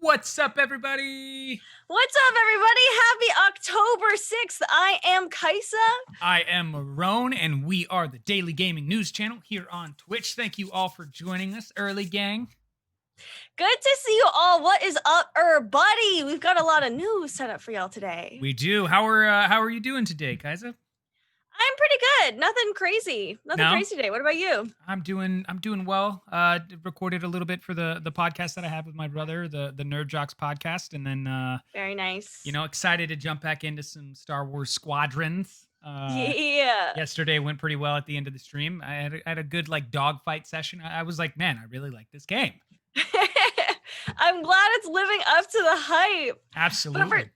What's up, everybody? What's up, everybody? Happy October 6th. I am Kaisa. I am Marrone, and we are the Daily Gaming News Channel here on Twitch. Thank you all for joining us, early gang. Good to see you all. What is up, buddy? We've got a lot of news set up for y'all today. We do. How are you doing today, Kaisa? I'm pretty good. Nothing crazy. Nothing crazy today. What about you? I'm doing well. Recorded a little bit for the podcast that I have with my brother, the Nerd Jocks podcast, and then Very nice. excited to jump back into some Star Wars Squadrons. Yeah. Yesterday went pretty well at the end of the stream. I had a good dogfight session. I was like, man, I really like this game. I'm glad it's living up to the hype. Absolutely.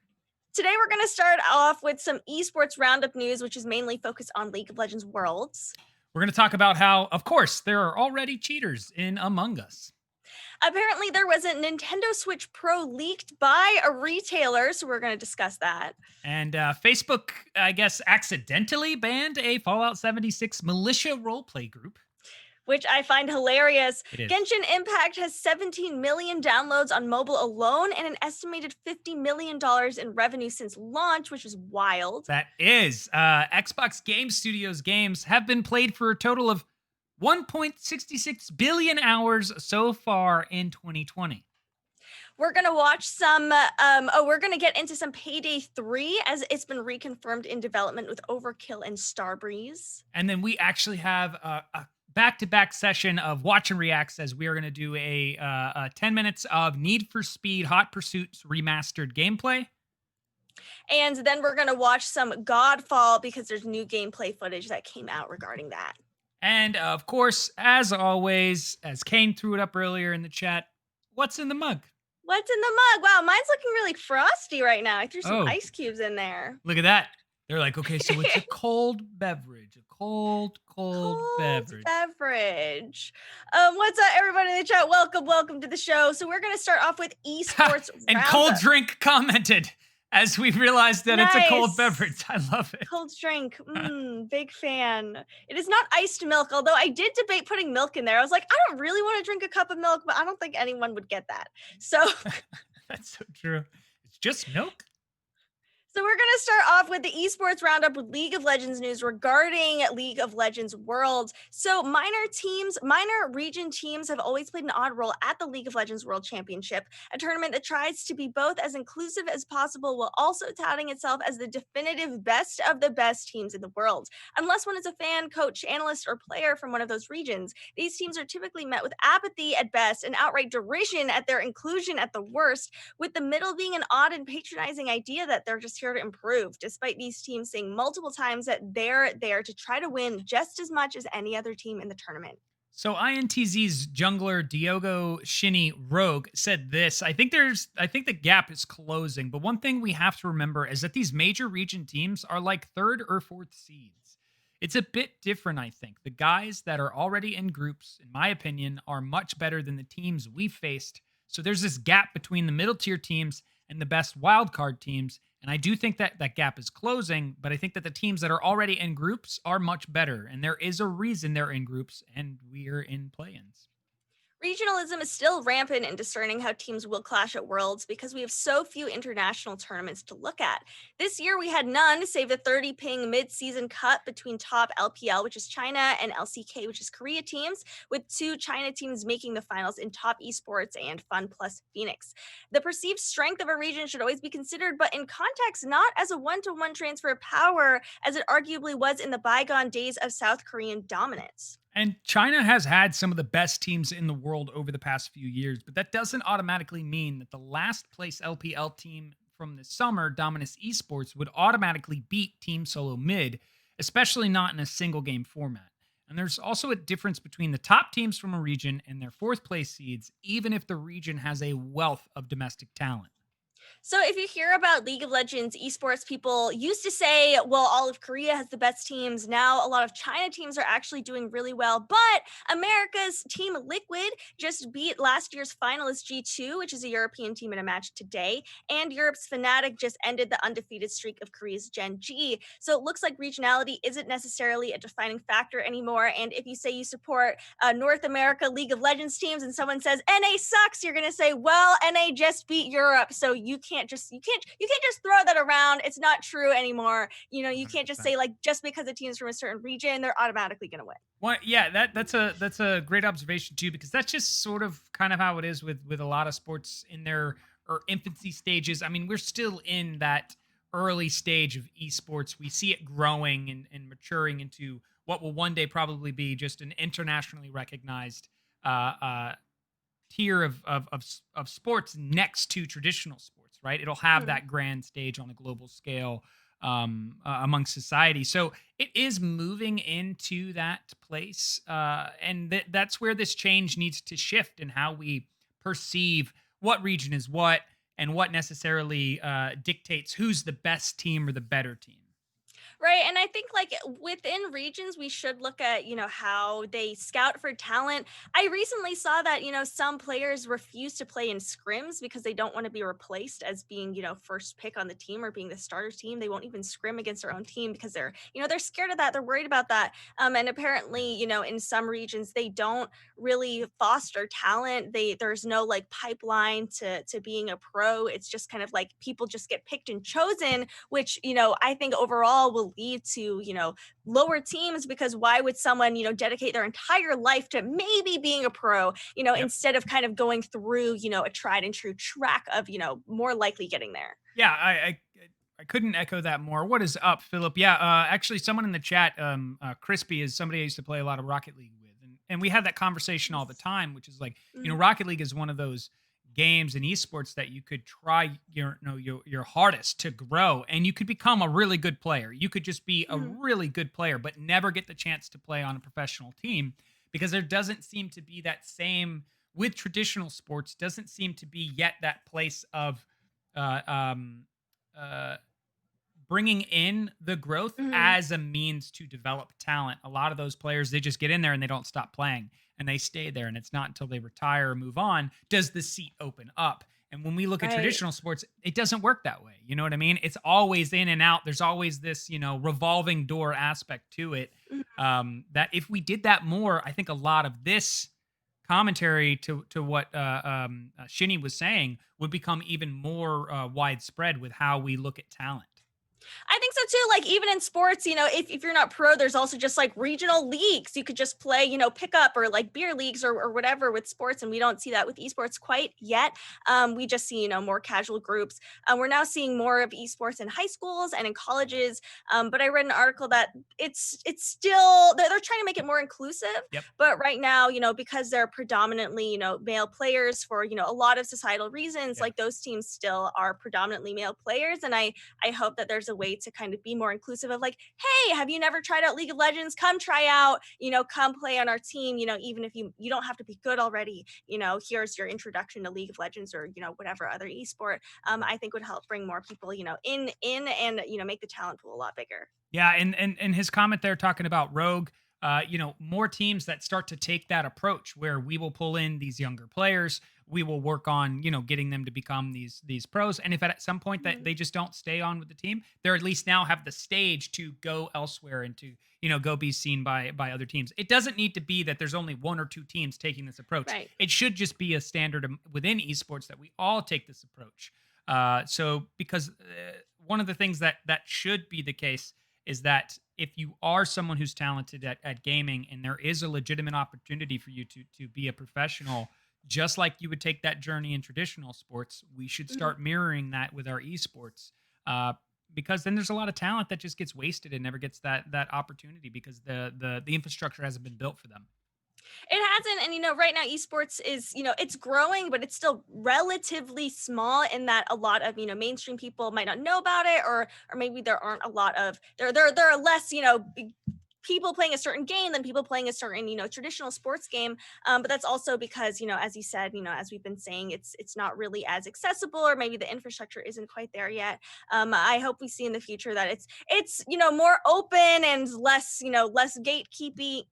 Today, we're going to start off with some Esports Roundup news, which is mainly focused on League of Legends Worlds. We're going to talk about how, of course, there are already cheaters in Among Us. Apparently, there was a Nintendo Switch Pro leaked by a retailer, so we're going to discuss that. And Facebook, I guess, accidentally banned a Fallout 76 militia roleplay group. Which I find hilarious. It is. Genshin Impact has 17 million downloads on mobile alone and an estimated $50 million in revenue since launch, which is wild. That is. Xbox Game Studios games have been played for a total of 1.66 billion hours so far in 2020. We're going to watch some, we're going to get into some Payday 3 as it's been reconfirmed in development with Overkill and Starbreeze. And then we actually have a back-to-back session of Watch and Reacts as we are going to do a 10 minutes of Need for Speed Hot Pursuits Remastered gameplay. And then we're going to watch some Godfall because there's new gameplay footage that came out regarding that. And of course, as always, as Kane threw it up earlier in the chat, what's in the mug? What's in the mug? Wow, mine's looking really frosty right now. I threw some ice cubes in there. Look at that. They're like, okay, so it's a cold beverage, a cold beverage. What's up, everybody in the chat? Welcome to the show. So we're gonna start off with Esports and Roundup. Cold Drink commented as we realized that it's a cold beverage. I love it. Cold drink, big fan. It is not iced milk, although I did debate putting milk in there. I was like, I don't really want to drink a cup of milk, but I don't think anyone would get that. So that's so true. It's just milk. So we're going to start off with the Esports Roundup with League of Legends news regarding League of Legends Worlds. So minor region teams have always played an odd role at the League of Legends World Championship, a tournament that tries to be both as inclusive as possible while also touting itself as the definitive best of the best teams in the world. Unless one is a fan, coach, analyst, or player from one of those regions, these teams are typically met with apathy at best and outright derision at their inclusion at the worst, with the middle being an odd and patronizing idea that they're just here to improve, despite these teams saying multiple times that they're there to try to win just as much as any other team in the tournament. So INTZ's jungler Diogo Shinny Rogue said this. I think the gap is closing, but one thing we have to remember is that these major region teams are like third or fourth seeds. It's a bit different, I think. The guys that are already in groups, in my opinion, are much better than the teams we've faced. So there's this gap between the middle tier teams and the best wildcard teams. And I do think that that gap is closing, but I think that the teams that are already in groups are much better. And there is a reason they're in groups, and we're in play-ins. Regionalism is still rampant in discerning how teams will clash at Worlds because we have so few international tournaments to look at. This year, we had none, save the 30-ping mid-season cut between top LPL, which is China, and LCK, which is Korea teams, with two China teams making the finals in Top Esports and Fun Plus Phoenix. The perceived strength of a region should always be considered, but in context, not as a one-to-one transfer of power, as it arguably was in the bygone days of South Korean dominance. And China has had some of the best teams in the world over the past few years, but that doesn't automatically mean that the last place LPL team from this summer, Dominus Esports, would automatically beat Team Solo Mid, especially not in a single game format. And there's also a difference between the top teams from a region and their fourth place seeds, even if the region has a wealth of domestic talent. So if you hear about League of Legends esports, people used to say, well, all of Korea has the best teams. Now a lot of China teams are actually doing really well. But America's Team Liquid just beat last year's finalist G2, which is a European team in a match today. And Europe's Fnatic just ended the undefeated streak of Korea's Gen G. So it looks like regionality isn't necessarily a defining factor anymore. And if you say you support North America League of Legends teams and someone says NA sucks, you're going to say, well, NA just beat Europe. So you can't just throw that around. It's not true anymore. You can't just 100%. say like just because a team's from a certain region, they're automatically going to win. Well, yeah, that's a great observation too, because that's just sort of kind of how it is with a lot of sports in their or infancy stages. I mean, we're still in that early stage of esports. We see it growing and maturing into what will one day probably be just an internationally recognized uh, uh, tier of sports next to traditional sports, right? It'll have Mhm. that grand stage on a global scale among society. So it is moving into that place, and that's where this change needs to shift in how we perceive what region is what and what necessarily dictates who's the best team or the better team. Right. And I think like within regions, we should look at, how they scout for talent. I recently saw that, some players refuse to play in scrims because they don't want to be replaced as being, first pick on the team or being the starter team. They won't even scrim against their own team because they're scared of that. They're worried about that. And apparently, in some regions, they don't really foster talent. There's no like pipeline to being a pro. It's just kind of like people just get picked and chosen, which I think overall will lead to lower teams, because why would someone dedicate their entire life to maybe being a pro, Yep. instead of kind of going through a tried and true track of more likely getting there. Yeah, I couldn't echo that more. What is up, Philip? Yeah, actually, someone in the chat, Crispy, is somebody I used to play a lot of Rocket League with, and we had that conversation all the Nice. time, which is like, Mhm. Rocket League is one of those games in esports that you could try your hardest to grow, and you could become a really good player. You could just be a Mhm. really good player, but never get the chance to play on a professional team because there doesn't seem to be that same with traditional sports. Doesn't seem to be yet that place of uh, um, uh, bringing in the growth Mhm. as a means to develop talent. A lot of those players, they just get in there and they don't stop playing and they stay there. And it's not until they retire or move on does the seat open up. And when we look at Right. traditional sports, it doesn't work that way. You know what I mean? It's always in and out. There's always this, revolving door aspect to it. Mhm. That if we did that more, I think a lot of this commentary to what Shinny was saying would become even more widespread with how we look at talent. I think so too. Like even in sports, if you're not pro, there's also just like regional leagues. You could just play, pickup or like beer leagues or whatever with sports. And we don't see that with esports quite yet. We just see, more casual groups. We're now seeing more of esports in high schools and in colleges. But I read an article that it's still they're trying to make it more inclusive. Yep. But right now, because they're predominantly, male players for, a lot of societal reasons, Yeah. like those teams still are predominantly male players. And I hope that there's a way to kind of be more inclusive of like, hey, have you never tried out League of Legends? Come try out, come play on our team, even if you don't have to be good already, here's your introduction to League of Legends or, whatever other esport. I think would help bring more people, in and, make the talent pool a lot bigger. Yeah, and his comment there talking about Rogue, more teams that start to take that approach where we will pull in these younger players, we will work on, getting them to become these pros. And if at some point that Mhm. they just don't stay on with the team, they're at least now have the stage to go elsewhere and to, go be seen by other teams. It doesn't need to be that there's only one or two teams taking this approach. Right. It should just be a standard within esports that we all take this approach. So because one of the things that should be the case is that if you are someone who's talented at gaming and there is a legitimate opportunity for you to be a professional, just like you would take that journey in traditional sports, we should Mhm. start mirroring that with our esports. Uh, because then there's a lot of talent that just gets wasted and never gets that opportunity because the infrastructure hasn't been built for them. It hasn't, and right now esports is, it's growing, but it's still relatively small in that a lot of mainstream people might not know about it, or maybe there aren't a lot of there are less people playing a certain game than people playing a certain, traditional sports game. But that's also because, as you said, as we've been saying, it's not really as accessible, or maybe the infrastructure isn't quite there yet. I hope we see in the future that it's more open and less, less gatekeeping,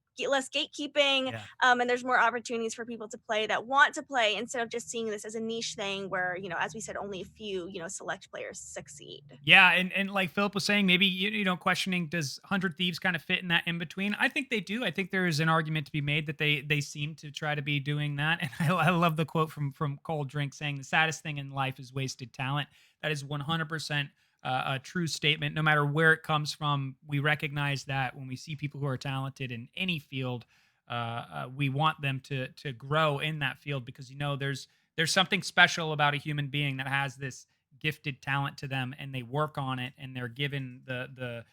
Yeah. and there's more opportunities for people to play that want to play, instead of just seeing this as a niche thing where, as we said, only a few, select players succeed. Yeah, and like Philip was saying, maybe questioning, does 100 Thieves kind of fit in that in between? I think they do. I think there is an argument to be made that they seem to try to be doing that. And I love the quote from Cold Drink saying, "The saddest thing in life is wasted talent." That is 100% a true statement. No matter where it comes from, we recognize that when we see people who are talented in any field, we want them to grow in that field, because there's something special about a human being that has this gifted talent to them, and they work on it, and they're given the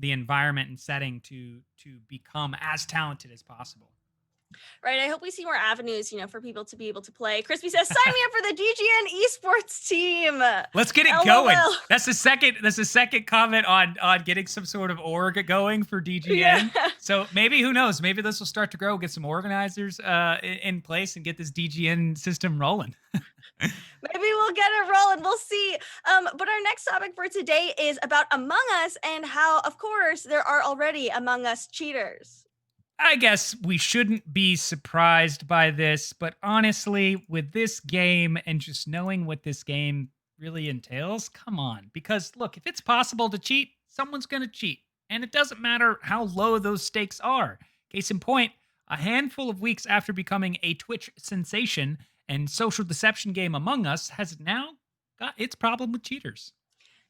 environment and setting to become as talented as possible. Right. I hope we see more avenues, for people to be able to play. Crispy says, sign me up for the DGN esports team. Let's get it LOL. going. That's the second comment on getting some sort of org going for DGN. Yeah. So maybe, who knows, maybe this will start to grow, get some organizers in place, and get this DGN system rolling. Maybe we'll get it rolling. We'll see. But our next topic for today is about Among Us, and how, of course, there are already Among Us cheaters. I guess we shouldn't be surprised by this, but honestly, with this game and just knowing what this game really entails, come on. Because look, if it's possible to cheat, someone's going to cheat. And it doesn't matter how low those stakes are. Case in point, a handful of weeks after becoming a Twitch sensation and social deception game Among Us has now got its problem with cheaters.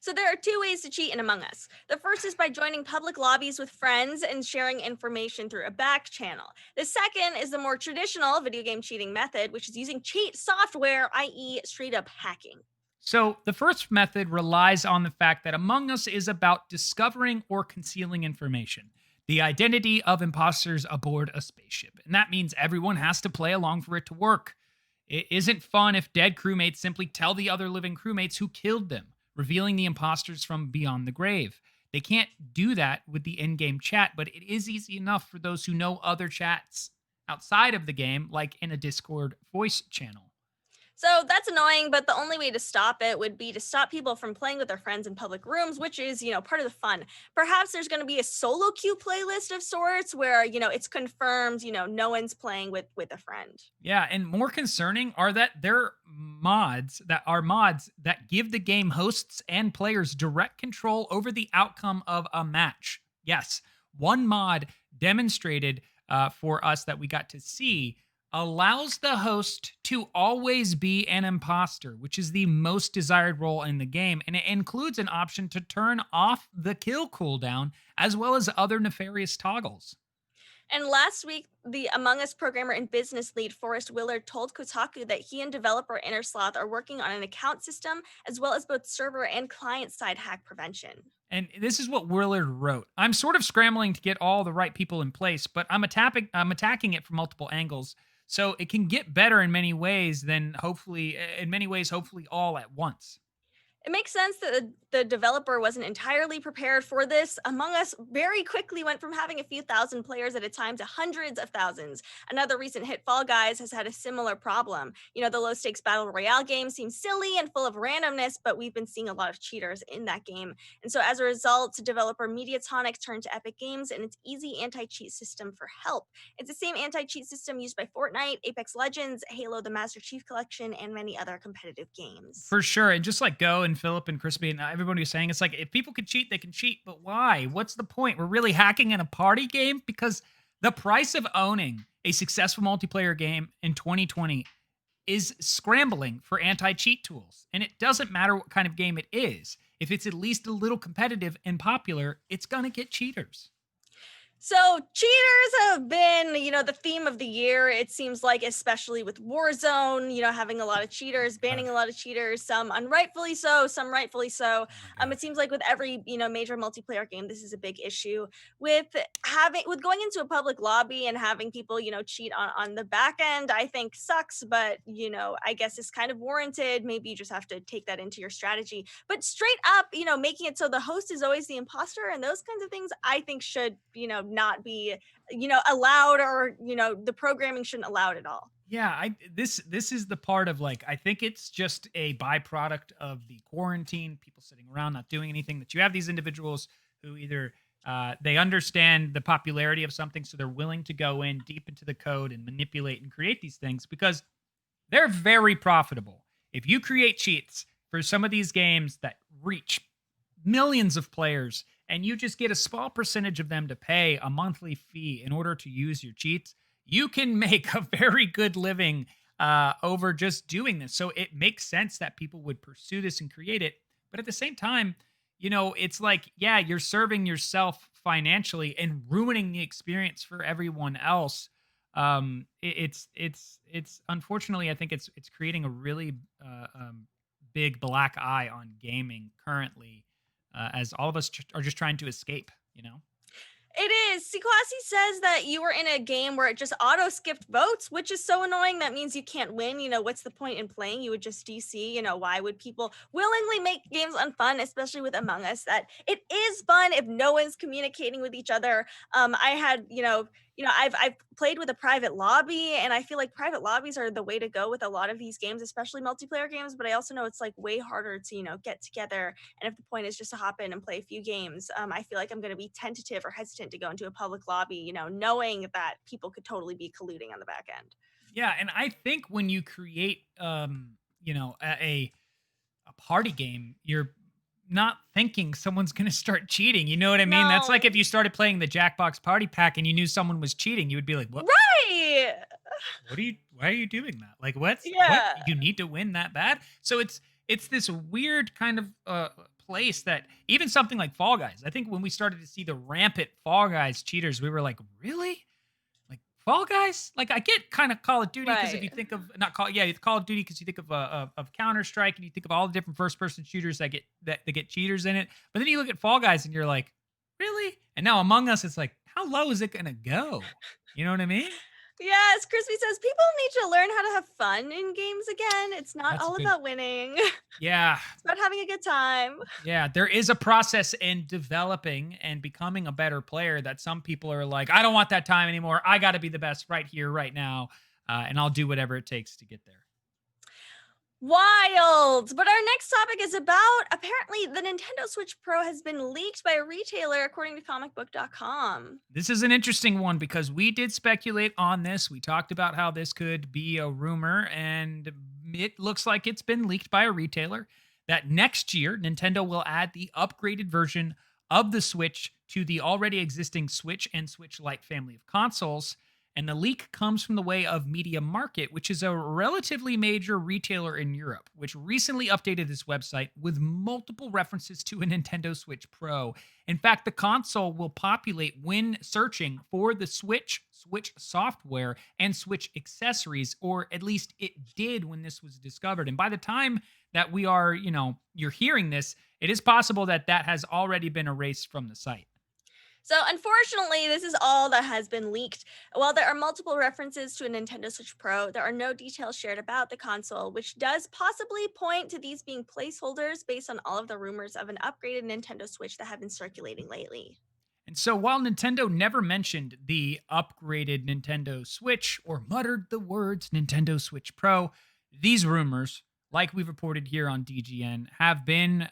So there are two ways to cheat in Among Us. The first is by joining public lobbies with friends and sharing information through a back channel. The second is the more traditional video game cheating method, which is using cheat software, i.e. straight up hacking. So the first method relies on the fact that Among Us is about discovering or concealing information, the identity of imposters aboard a spaceship. And that means everyone has to play along for it to work. It isn't fun if dead crewmates simply tell the other living crewmates who killed them, revealing the imposters from beyond the grave. They can't do that with the in-game chat, but it is easy enough for those who know other chats outside of the game, like in a Discord voice channel. So that's annoying, but the only way to stop it would be to stop people from playing with their friends in public rooms, which is, part of the fun. Perhaps there's going to be a solo queue playlist of sorts where, it's confirmed, no one's playing with a friend. Yeah, and more concerning are that there are mods that give the game hosts and players direct control over the outcome of a match. Yes, one mod demonstrated for us that we got to see allows the host to always be an imposter, which is the most desired role in the game, and it includes an option to turn off the kill cooldown, as well as other nefarious toggles. And last week, the Among Us programmer and business lead Forrest Willard told Kotaku that he and developer Innersloth are working on an account system, as well as both server and client-side hack prevention. And this is what Willard wrote. I'm sort of scrambling to get all the right people in place, but I'm attacking it from multiple angles. So it can get better in many ways, hopefully all at once. It makes sense that the developer wasn't entirely prepared for this. Among Us very quickly went from having a few thousand players at a time to hundreds of thousands. Another recent hit, Fall Guys, has had a similar problem. The low stakes battle royale game seems silly and full of randomness, but we've been seeing a lot of cheaters in that game. And so as a result, developer Mediatonic turned to Epic Games and its easy anti-cheat system for help. It's the same anti-cheat system used by Fortnite, Apex Legends, Halo, the Master Chief Collection, and many other competitive games. For sure. And just like Go and Philip and Crispy and everybody was saying, it's like, if people can cheat, they can cheat, but why? What's the point? We're really hacking in a party game? Because the price of owning a successful multiplayer game in 2020 is scrambling for anti-cheat tools. And it doesn't matter what kind of game it is. If it's at least a little competitive and popular, it's going to get cheaters. So cheaters have been, the theme of the year, it seems like, especially with Warzone, having a lot of cheaters, banning a lot of cheaters, some unrightfully so, some rightfully so. It seems like with every, major multiplayer game, this is a big issue. With going into a public lobby and having people, cheat on the back end, I think sucks, but, I guess it's kind of warranted. Maybe you just have to take that into your strategy. But straight up, making it so the host is always the imposter and those kinds of things, I think should, not be, allowed, or, the programming shouldn't allow it at all. Yeah, this is the part of like I think it's just a byproduct of the quarantine, people sitting around not doing anything. That you have these individuals who either they understand the popularity of something, so they're willing to go in deep into the code and manipulate and create these things because they're very profitable. If you create cheats for some of these games that reach millions of players and you just get a small percentage of them to pay a monthly fee in order to use your cheats, you can make a very good living over just doing this. So it makes sense that people would pursue this and create it. But at the same time, it's like, yeah, you're serving yourself financially and ruining the experience for everyone else. It's unfortunately, I think it's creating a really big black eye on gaming currently, as all of us are just trying to escape. It is. Sequasi says that you were in a game where it just auto skipped votes, which is so annoying. That means you can't win. What's the point in playing? You would just DC. Why would people willingly make games unfun, especially with Among Us? That it is fun if no one's communicating with each other. I had, I've played with a private lobby, and I feel like private lobbies are the way to go with a lot of these games, especially multiplayer games. But I also know it's like way harder to, get together. And if the point is just to hop in and play a few games, I feel like I'm going to be tentative or hesitant to go into a public lobby, knowing that people could totally be colluding on the back end. Yeah, and I think when you create, a party game, you're not thinking someone's going to start cheating. You know what I mean? That's like if No. you started playing the Jackbox Party Pack and you knew someone was cheating, you would be like, "What? Right. Why are you doing that? Like, what? Yeah. You need to win that bad?" So it's this weird kind of place that even something like Fall Guys. I think when we started to see the rampant Fall Guys cheaters, we were like, "Really? Like Fall Guys?" Like I get kind of Call of Duty because if Right. you think of not Call, yeah, Call of Duty because you think of Counter Strike and you think of all the different first person shooters that get cheaters in it. But then you look at Fall Guys and you're like, "Really?" And now Among Us, it's like, how low is it gonna go? You know what I mean? Yes, Crispy says people need to learn how to have fun in games again. It's not That's a all good. about winning. Yeah, It's about having a good time. yeah. There is a process in developing and becoming a better player that some people are like, I don't want that time anymore. I got to be the best right here, right now, and I'll do whatever it takes to get there. Wild. But our next topic is about apparently the Nintendo Switch Pro has been leaked by a retailer, according to comicbook.com. This is an interesting one because we did speculate on this. We talked about how this could be a rumor, and it looks like it's been leaked by a retailer that next year Nintendo will add the upgraded version of the Switch to the already existing Switch and Switch Lite family of consoles. And the leak comes from the way of Media Market, which is a relatively major retailer in Europe, which recently updated its website with multiple references to a Nintendo Switch Pro. In fact, the console will populate when searching for the Switch, Switch software, and Switch accessories, or at least it did when this was discovered. And by the time that we are, you're hearing this, it is possible that that has already been erased from the site. So, unfortunately, this is all that has been leaked. While there are multiple references to a Nintendo Switch Pro, there are no details shared about the console, which does possibly point to these being placeholders based on all of the rumors of an upgraded Nintendo Switch that have been circulating lately. And so while Nintendo never mentioned the upgraded Nintendo Switch or muttered the words Nintendo Switch Pro, these rumors, like we've reported here on DGN, have been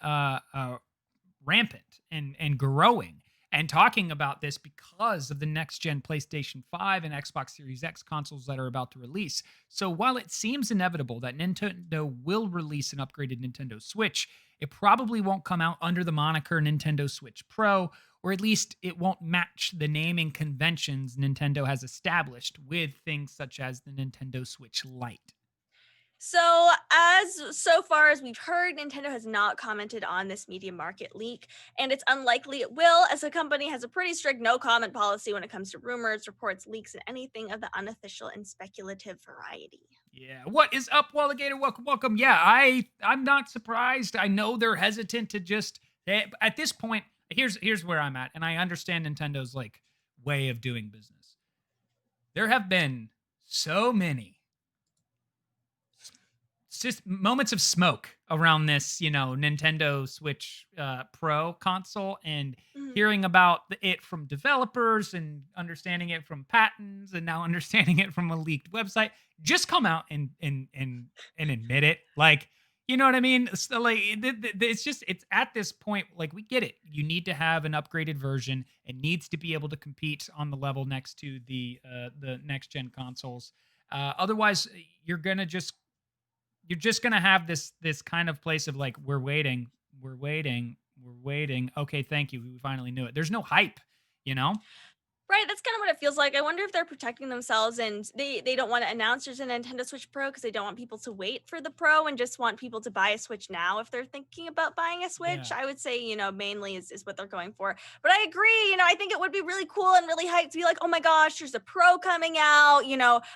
rampant and growing and talking about this because of the next gen PlayStation 5 and Xbox Series X consoles that are about to release. So while it seems inevitable that Nintendo will release an upgraded Nintendo Switch, it probably won't come out under the moniker Nintendo Switch Pro, or at least it won't match the naming conventions Nintendo has established with things such as the Nintendo Switch Lite. So, so far as we've heard, Nintendo has not commented on this Media Market leak, and it's unlikely it will, as the company has a pretty strict no comment policy when it comes to rumors, reports, leaks, and anything of the unofficial and speculative variety. Yeah, what is up, Walligator? Welcome, welcome. Yeah, I'm not surprised. I know they're hesitant to just at this point. Here's where I'm at, and I understand Nintendo's like way of doing business. There have been so moments of smoke around this, Nintendo Switch Pro console, and Mhm. hearing about it from developers and understanding it from patents and now understanding it from a leaked website. Just come out and admit it. Like, you know what I mean? So, like, it's at this point, like, we get it. You need to have an upgraded version. It needs to be able to compete on the level next to the next gen consoles. Otherwise, you're gonna just you're just gonna have this kind of place of like, we're waiting, we're waiting, we're waiting. Okay, thank you. We finally knew it. There's no hype, you know? Right, that's kind of what it feels like. I wonder if they're protecting themselves and they don't want to announce there's a Nintendo Switch Pro because they don't want people to wait for the Pro and just want people to buy a Switch now if they're thinking about buying a Switch. Yeah. I would say, mainly is what they're going for. But I agree, I think it would be really cool and really hyped to be like, oh my gosh, there's a Pro coming out.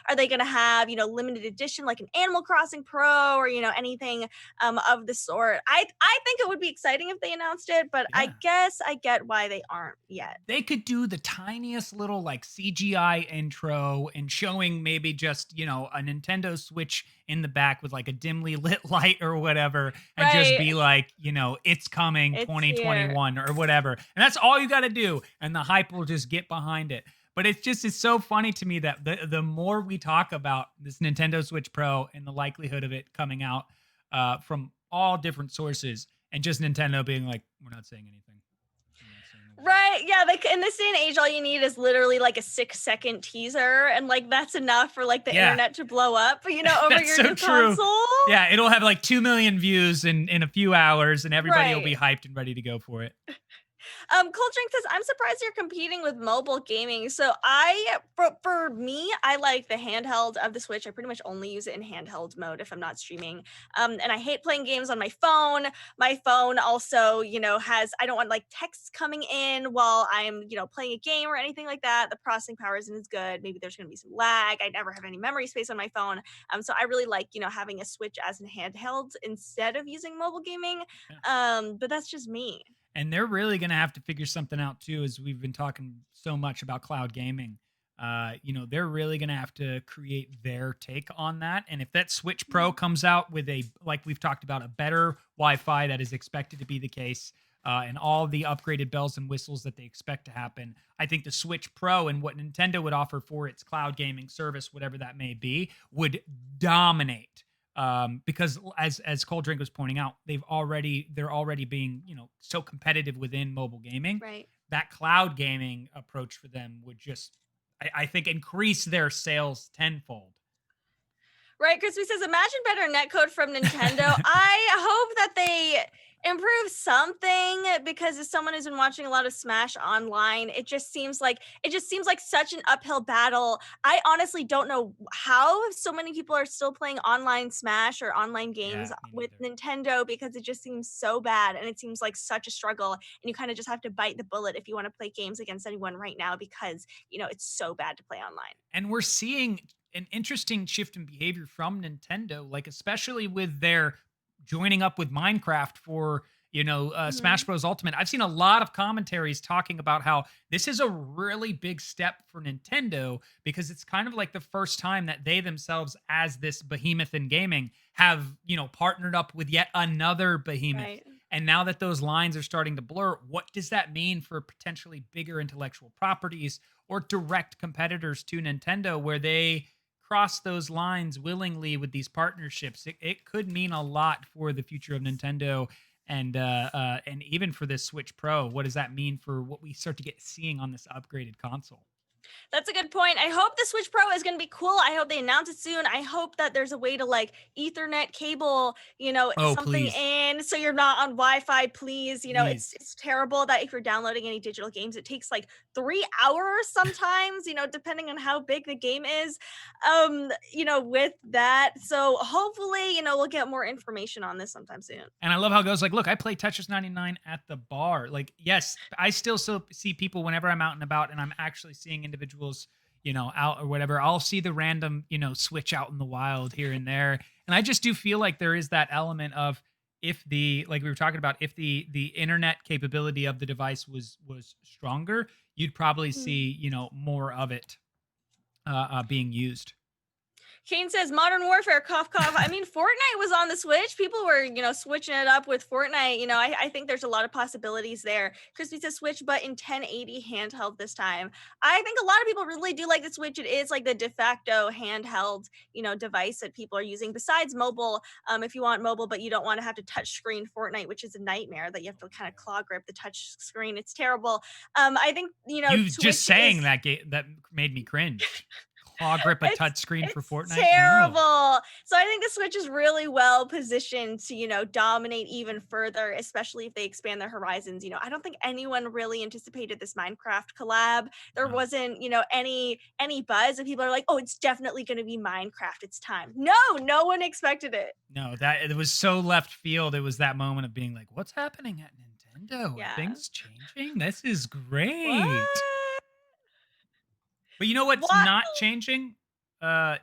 Are they gonna have, limited edition like an Animal Crossing Pro or anything of the sort? I think it would be exciting if they announced it, but Yeah. I guess I get why they aren't yet. They could do the tiniest little like CGI intro and showing maybe just, a Nintendo Switch in the back with like a dimly lit light or whatever, and just Right. be like, it's coming It's here. 2021 or whatever. And that's all you got to do. And the hype will just get behind it. But it's so funny to me that the more we talk about this Nintendo Switch Pro and the likelihood of it coming out from all different sources, and just Nintendo being like, we're not saying anything. Right. Yeah. Like in this day and age, all you need is literally like a 6-second teaser. And like that's enough for like the internet to blow up, over That's your so new true. console. Yeah, it'll have like 2 million views in a few hours, and everybody will be Right. hyped and ready to go for it. Cold Drink says, I'm surprised you're competing with mobile gaming. So for me, I like the handheld of the Switch. I pretty much only use it in handheld mode if I'm not streaming. And I hate playing games on my phone. My phone also, I don't want like texts coming in while I'm, playing a game or anything like that. The processing power isn't as good. Maybe there's going to be some lag. I never have any memory space on my phone. So I really like, having a Switch as a handheld instead of using mobile gaming. But that's just me. And they're really going to have to figure something out too, as we've been talking so much about cloud gaming. They're really going to have to create their take on that. And if that Switch Pro comes out with like we've talked about, a better Wi-Fi, that is expected to be the case, and all the upgraded bells and whistles that they expect to happen, I think the Switch Pro and what Nintendo would offer for its cloud gaming service, whatever that may be, would dominate. Because as Cold Drink was pointing out, they're already being, so competitive within mobile gaming. Right. That cloud gaming approach for them would just, I think, increase their sales tenfold. Right, Crispy says, imagine better netcode from Nintendo. I hope that they improve something, because as someone who's been watching a lot of Smash online, it just seems like such an uphill battle. I honestly don't know how so many people are still playing online Smash or online games with Nintendo, because it just seems so bad and it seems like such a struggle, and you kind of just have to bite the bullet if you want to play games against anyone right now, because it's so bad to play online. And we're seeing an interesting shift in behavior from Nintendo, like especially with their joining up with Minecraft for, Smash Bros. Ultimate. I've seen a lot of commentaries talking about how this is a really big step for Nintendo, because it's kind of like the first time that they themselves, as this behemoth in gaming, have, partnered up with yet another behemoth. Right. And now that those lines are starting to blur, what does that mean for potentially bigger intellectual properties or direct competitors to Nintendo, where they cross those lines willingly with these partnerships? It could mean a lot for the future of Nintendo, and even for this Switch Pro. What does that mean for what we start to get seeing on this upgraded console? That's a good point. I hope the Switch Pro is going to be cool. I hope they announce it soon. I hope that there's a way to like Ethernet cable, something Please. in, so you're not on Wi-Fi, please. Please. It's terrible that if you're downloading any digital games, it takes like 3 hours sometimes, depending on how big the game is, with that. So hopefully, we'll get more information on this sometime soon. And I love how it goes like, look, I play Tetris 99 at the bar. Like, yes, I still see people whenever I'm out and about and I'm actually seeing individuals, out or whatever. I'll see the random, Switch out in the wild here and there. And I just do feel like there is that element of, like we were talking about, if the internet capability of the device was stronger, you'd probably see, more of it being used. Kane says Modern Warfare, cough, cough. I mean, Fortnite was on the Switch. People were, switching it up with Fortnite. I think there's a lot of possibilities there. Crispy says Switch, but in 1080 handheld this time. I think a lot of people really do like the Switch. It is like the de facto handheld, device that people are using. Besides mobile, if you want mobile, but you don't want to have to touch screen Fortnite, which is a nightmare that you have to kind of claw grip the touch screen. It's terrible. I think, You just Switch saying is that that made me cringe. Claw grip a it's touchscreen for it's Fortnite? No. terrible. So I think the Switch is really well positioned to, dominate even further, especially if they expand their horizons. I don't think anyone really anticipated this Minecraft collab. There No. wasn't, any buzz, and people are like, "Oh, it's definitely going to be Minecraft. It's time." No, no one expected it. No, that it was so left field. It was that moment of being like, "What's happening at Nintendo? Are Yeah. things changing? This is great." What? But you know what's What? not changing?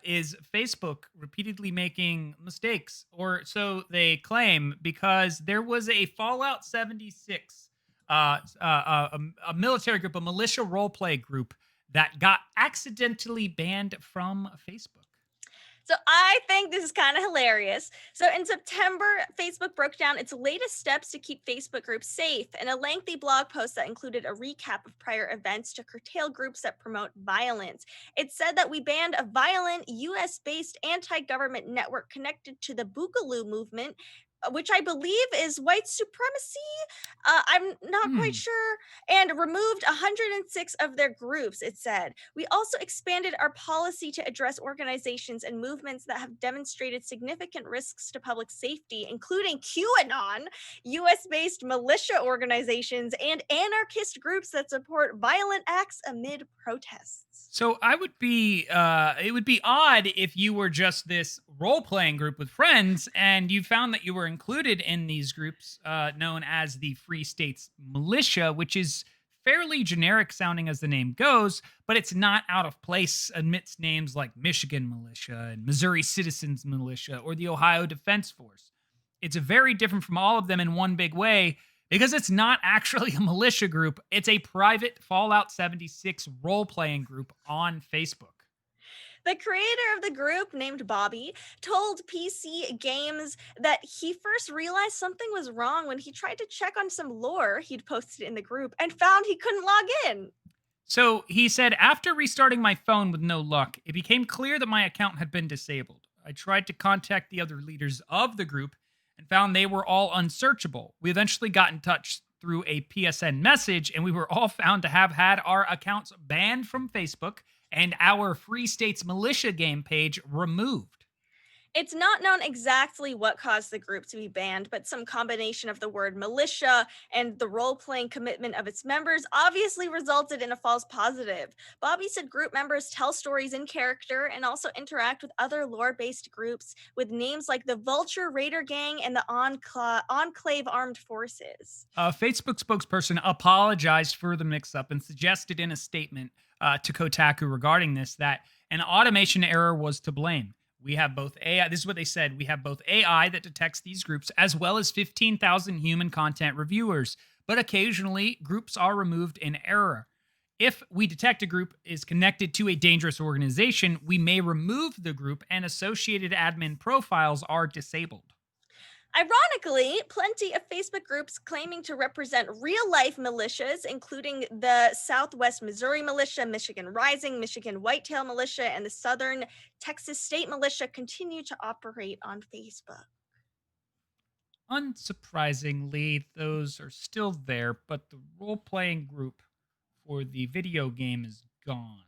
Is Facebook repeatedly making mistakes, or so they claim, because there was a Fallout 76, a military group, a militia roleplay group that got accidentally banned from Facebook. So I think this is kind of hilarious. So in September, Facebook broke down its latest steps to keep Facebook groups safe in a lengthy blog post that included a recap of prior events to curtail groups that promote violence. It said that we banned a violent US based anti government network connected to the Boogaloo movement, which I believe is white supremacy. I'm not quite Hmm. sure. And removed 106 of their groups, it said. We also expanded our policy to address organizations and movements that have demonstrated significant risks to public safety, including QAnon, US based militia organizations, and anarchist groups that support violent acts amid protests. So I would be it would be odd if you were just this role-playing group with friends and you found that you were included in these groups known as the Free States Militia, which is fairly generic sounding as the name goes, but it's not out of place amidst names like Michigan Militia and Missouri Citizens Militia or the Ohio Defense Force. It's very different from all of them in one big way, because it's not actually a militia group. It's a private Fallout 76 role playing group on Facebook. The creator of the group, named Bobby, told PC Games that he first realized something was wrong when he tried to check on some lore he'd posted in the group and found he couldn't log in. So he said, after restarting my phone with no luck, it became clear that my account had been disabled. I tried to contact the other leaders of the group and found they were all unsearchable. We eventually got in touch through a PSN message, and we were all found to have had our accounts banned from Facebook and our Free States Militia game page removed. It's not known exactly what caused the group to be banned, but some combination of the word militia and the role playing commitment of its members obviously resulted in a false positive. Bobby said group members tell stories in character and also interact with other lore based groups with names like the Vulture Raider Gang and the Enclave Armed Forces. A Facebook spokesperson apologized for the mix up and suggested in a statement to Kotaku regarding this that an automation error was to blame. We have both AI, this is what they said. We have both AI that detects these groups as well as 15,000 human content reviewers, but occasionally groups are removed in error. If we detect a group is connected to a dangerous organization, we may remove the group and associated admin profiles are disabled. Ironically, plenty of Facebook groups claiming to represent real life militias, including the Southwest Missouri Militia, Michigan Rising, Michigan Whitetail Militia, and the Southern Texas State Militia, continue to operate on Facebook. Unsurprisingly, those are still there, but the role playing group for the video game is gone.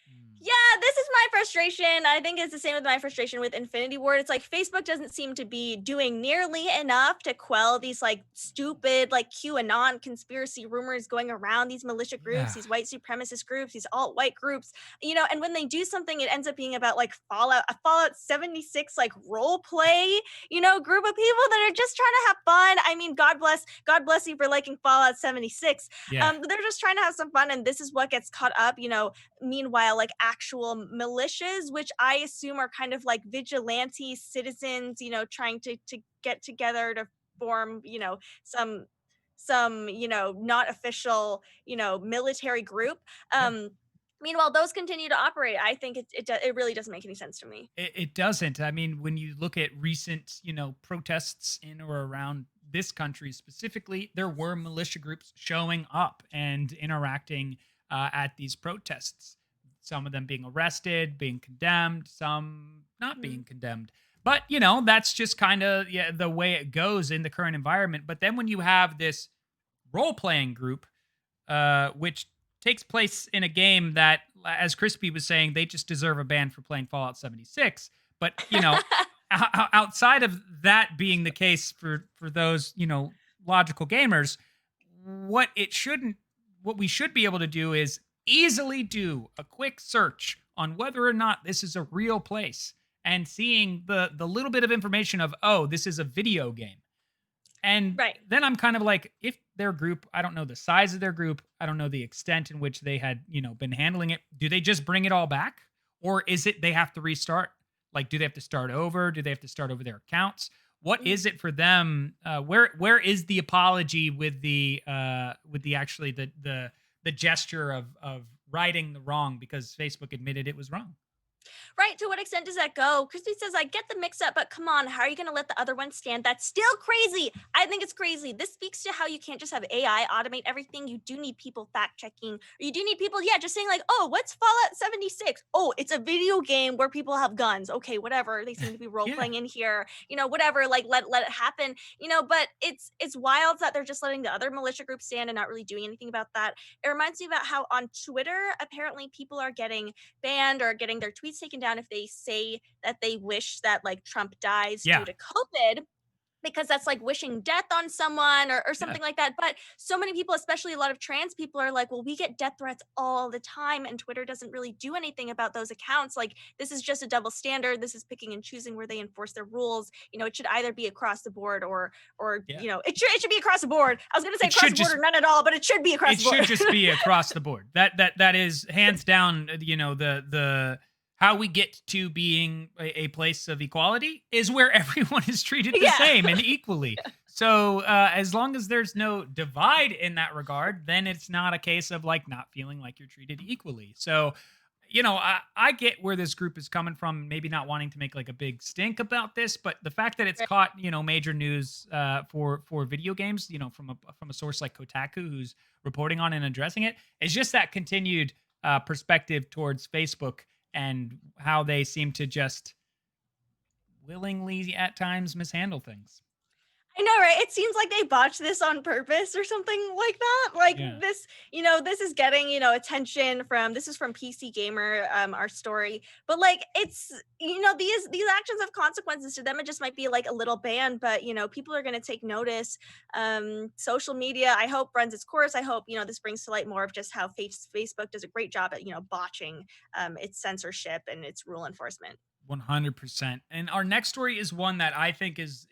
Hmm. Yeah, this is my frustration. I think it's the same with my frustration with Infinity Ward. It's like Facebook doesn't seem to be doing nearly enough to quell these like stupid like QAnon conspiracy rumors going around these militia groups, Yeah. these white supremacist groups, these alt-white groups. And when they do something, it ends up being about like a Fallout 76 like role play, group of people that are just trying to have fun. I mean, God bless you for liking Fallout 76. Yeah. But they're just trying to have some fun, and this is what gets caught up, meanwhile, like actual militias, which I assume are kind of like vigilante citizens, trying to get together to form, some not official, military group. Yeah. Meanwhile, those continue to operate. I think it really doesn't make any sense to me. It doesn't. I mean, when you look at recent, protests in or around this country specifically, there were militia groups showing up and interacting at these protests. Some of them being arrested, being condemned, some not Mhm. being condemned. But that's just kind of the way it goes in the current environment. But then when you have this role playing group which takes place in a game that, as Crispy was saying, they just deserve a ban for playing Fallout 76. But outside of that being the case for those logical gamers, what it shouldn't, what we should be able to do is easily do a quick search on whether or not this is a real place and seeing the little bit of information of, oh, this is a video game. And Right. then I'm kind of like, if their group, I don't know the size of their group, I don't know the extent in which they had, been handling it. Do they just bring it all back? Or is it they have to restart? Like, do they have to start over? Do they have to start over their accounts? What Mhm. is it for them? Where is the apology with the actually the gesture of righting the wrong because Facebook admitted it was wrong? Right. To what extent does that go? Christy says, I get the mix up, but come on, how are you going to let the other one stand? That's still crazy. I think it's crazy. This speaks to how you can't just have AI automate everything. You do need people fact checking, or you do need people, yeah, just saying, like, oh, what's Fallout 76? Oh, it's a video game where people have guns. Okay, whatever. They seem to be role Yeah. playing in here, whatever. Like, let it happen, but it's wild that they're just letting the other militia group stand and not really doing anything about that. It reminds me about how on Twitter, apparently people are getting banned or getting their tweets taken down if they say that they wish that like Trump dies due Yeah. to COVID, because that's like wishing death on someone or Yeah. something like that. But so many people, especially a lot of trans people, are like, well, we get death threats all the time, and Twitter doesn't really do anything about those accounts. Like, this is just a double standard. This is picking and choosing where they enforce their rules. It should either be across the board or Yeah. it should be across the board. I was gonna say It across should the board just or none at all, but it should be across it the board. should just be across the board. That is hands down, the how we get to being a place of equality is where everyone is treated the Yeah. same and equally. So as long as there's no divide in that regard, then it's not a case of like not feeling like you're treated equally. So I get where this group is coming from, maybe not wanting to make like a big stink about this, but the fact that it's caught, major news for video games, from a source like Kotaku who's reporting on and addressing it, is just that continued perspective towards Facebook and how they seem to just willingly at times mishandle things. I know, right? It seems like they botched this on purpose or something like that. Like Yeah. this is getting, attention from this is from PC Gamer, our story. But like it's these actions have consequences to them. It just might be like a little ban, but people are gonna take notice. Social media, I hope, runs its course. I hope, this brings to light more of just how Facebook does a great job at, botching its censorship and its rule enforcement. 100%. And our next story is one that I think is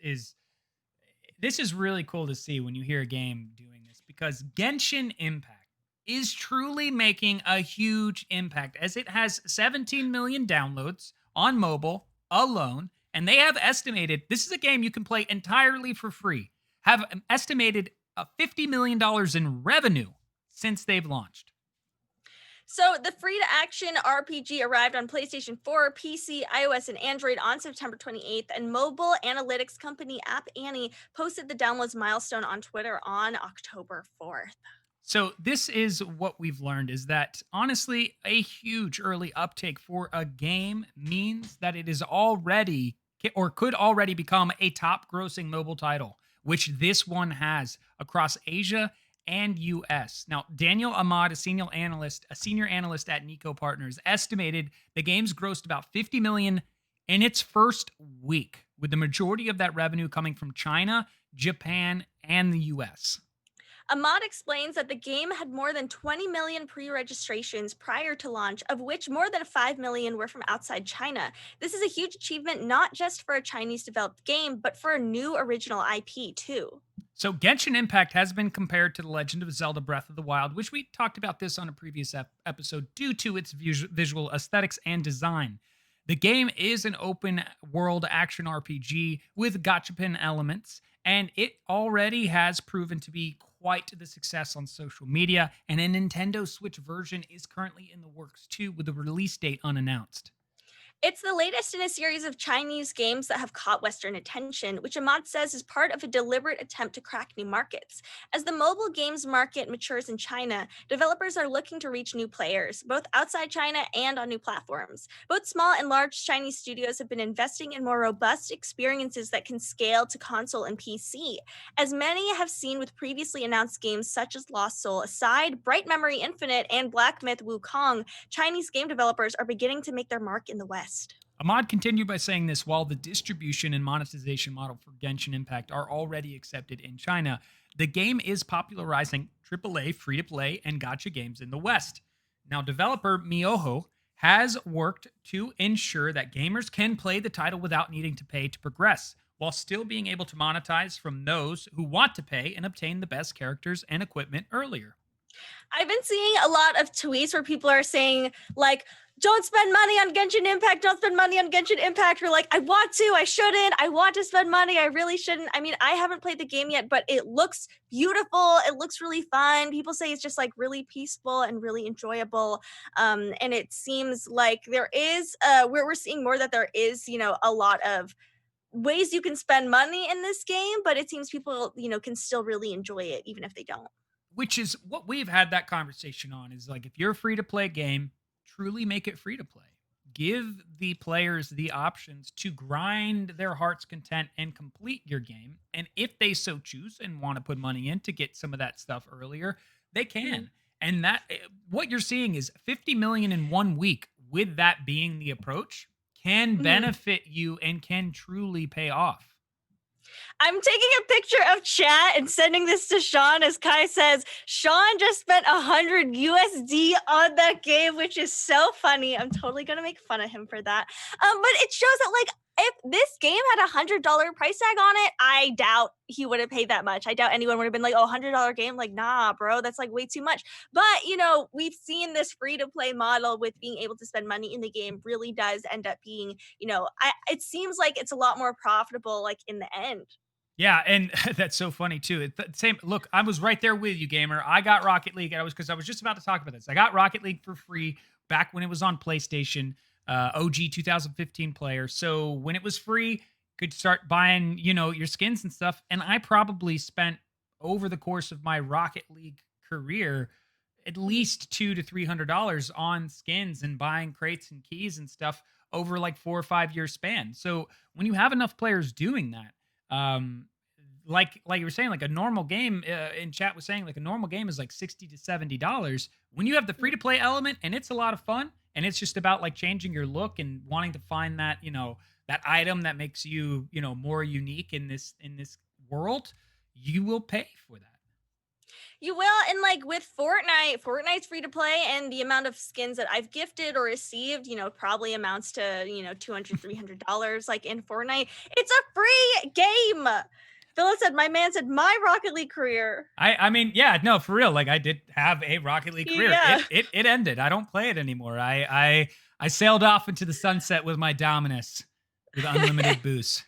this is really cool to see when you hear a game doing this, because Genshin Impact is truly making a huge impact as it has 17 million downloads on mobile alone. And they have estimated this is a game you can play entirely for free, have estimated $50 million in revenue since they've launched. So the free to action RPG arrived on PlayStation 4, PC, iOS, and Android on September 28th, and mobile analytics company App Annie posted the downloads milestone on Twitter on October 4th. So this is what we've learned, is that honestly, a huge early uptake for a game means that it is already or could already become a top grossing mobile title, which this one has across Asia and US. Now, Daniel Ahmad, a senior analyst at Nico Partners, estimated the game's grossed about 50 million in its first week, with the majority of that revenue coming from China, Japan, and the US. Ahmad explains that the game had more than 20 million pre-registrations prior to launch, of which more than 5 million were from outside China. This is a huge achievement not just for a Chinese developed game, but for a new original IP too. So Genshin Impact has been compared to The Legend of Zelda Breath of the Wild, which we talked about this on a previous episode due to its visual aesthetics and design. The game is an open world action RPG with gachapon elements, and it already has proven to be quite the success on social media, and a Nintendo Switch version is currently in the works too, with a release date unannounced. It's the latest in a series of Chinese games that have caught Western attention, which Ahmad says is part of a deliberate attempt to crack new markets. As the mobile games market matures in China, developers are looking to reach new players, both outside China and on new platforms. Both small and large Chinese studios have been investing in more robust experiences that can scale to console and PC. As many have seen with previously announced games such as Lost Soul Aside, Bright Memory Infinite, and Black Myth Wukong, Chinese game developers are beginning to make their mark in the West. Ahmad continued by saying this: while the distribution and monetization model for Genshin Impact are already accepted in China, the game is popularizing AAA free-to-play and gacha games in the West. Now, developer Miyoho has worked to ensure that gamers can play the title without needing to pay to progress, while still being able to monetize from those who want to pay and obtain the best characters and equipment earlier. I've been seeing a lot of tweets where people are saying, like, don't spend money on Genshin Impact, don't spend money on Genshin Impact. Or like, I want to, I shouldn't, I want to spend money, I really shouldn't. I mean, I haven't played the game yet, but it looks beautiful. It looks really fun. People say it's just like really peaceful and really enjoyable. And it seems like there is, we're seeing more that there is, a lot of ways you can spend money in this game, but it seems people, can still really enjoy it, even if they don't. Which is what we've had that conversation on, is like, if you're a free to play game, truly make it free to play. Give the players the options to grind their heart's content and complete your game. And if they so choose and want to put money in to get some of that stuff earlier, they can. Mhm. And that, what you're seeing is 50 million in 1 week, with that being the approach, can Mhm. benefit you and can truly pay off. I'm taking a picture of chat and sending this to Sean as Kai says, Sean just spent 100 USD on that game, which is so funny. I'm totally going to make fun of him for that. But it shows that, like, if this game had $100 price tag on it, I doubt he would have paid that much. I doubt anyone would have been like, oh, $100 game. Like, nah, bro, that's like way too much. But, we've seen this free to play model with being able to spend money in the game really does end up being, it seems like it's a lot more profitable, like, in the end. Yeah, and that's so funny too. Same. Look, I was right there with you, gamer. I got Rocket League. I was just about to talk about this. I got Rocket League for free back when it was on PlayStation, OG 2015 player. So when it was free, could start buying, your skins and stuff. And I probably spent, over the course of my Rocket League career, at least $200 to $300 on skins and buying crates and keys and stuff over like 4 or 5 year span. So when you have enough players doing that, like you were saying, like a normal game, in chat was saying, like a normal game is like $60 to $70. When you have the free to play element, and it's a lot of fun, and it's just about like changing your look and wanting to find that, that item that makes you, more unique in this world, you will pay for that. You will, and like with Fortnite's free to play, and the amount of skins that I've gifted or received, probably amounts to, $200, $300, like in Fortnite. It's a free game. Philip said, my man said, my Rocket League career. I mean, yeah, no, for real. Like, I did have a Rocket League career. Yeah. It ended. I don't play it anymore. I sailed off into the sunset with my Dominus with unlimited boosts.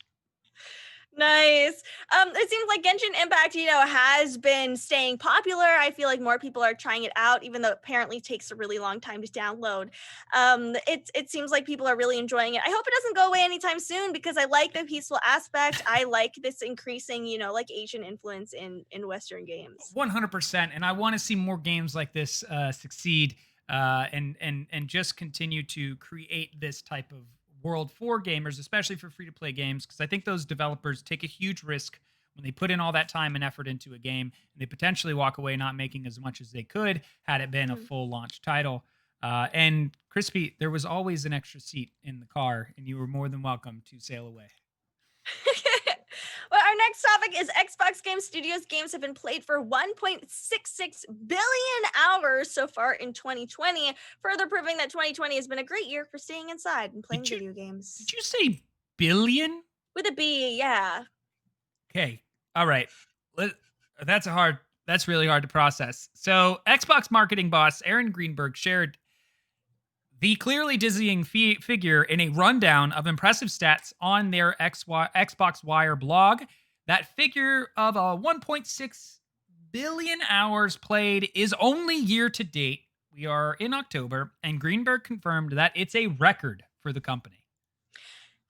Nice. It seems like Genshin Impact, has been staying popular. I feel like more people are trying it out, even though it apparently takes a really long time to download. It seems like people are really enjoying it. I hope it doesn't go away anytime soon, because I like the peaceful aspect. I like this increasing, like Asian influence in Western games. 100%. And I want to see more games like this succeed, and just continue to create this type of world for gamers, especially for free to play games, because I think those developers take a huge risk when they put in all that time and effort into a game, and they potentially walk away not making as much as they could had it been a full launch title. And Crispy, there was always an extra seat in the car, and you were more than welcome to sail away. Well, our next topic is Xbox Game Studios games have been played for 1.66 billion hours so far in 2020, further proving that 2020 has been a great year for staying inside and playing video games. Did you say billion? With a B, yeah. Okay. All right. That's really hard to process. So, Xbox marketing boss Aaron Greenberg shared the clearly dizzying figure in a rundown of impressive stats on their Xbox Wire blog. That figure of 1.6 billion hours played is only year to date. We are in October, and Greenberg confirmed that it's a record for the company.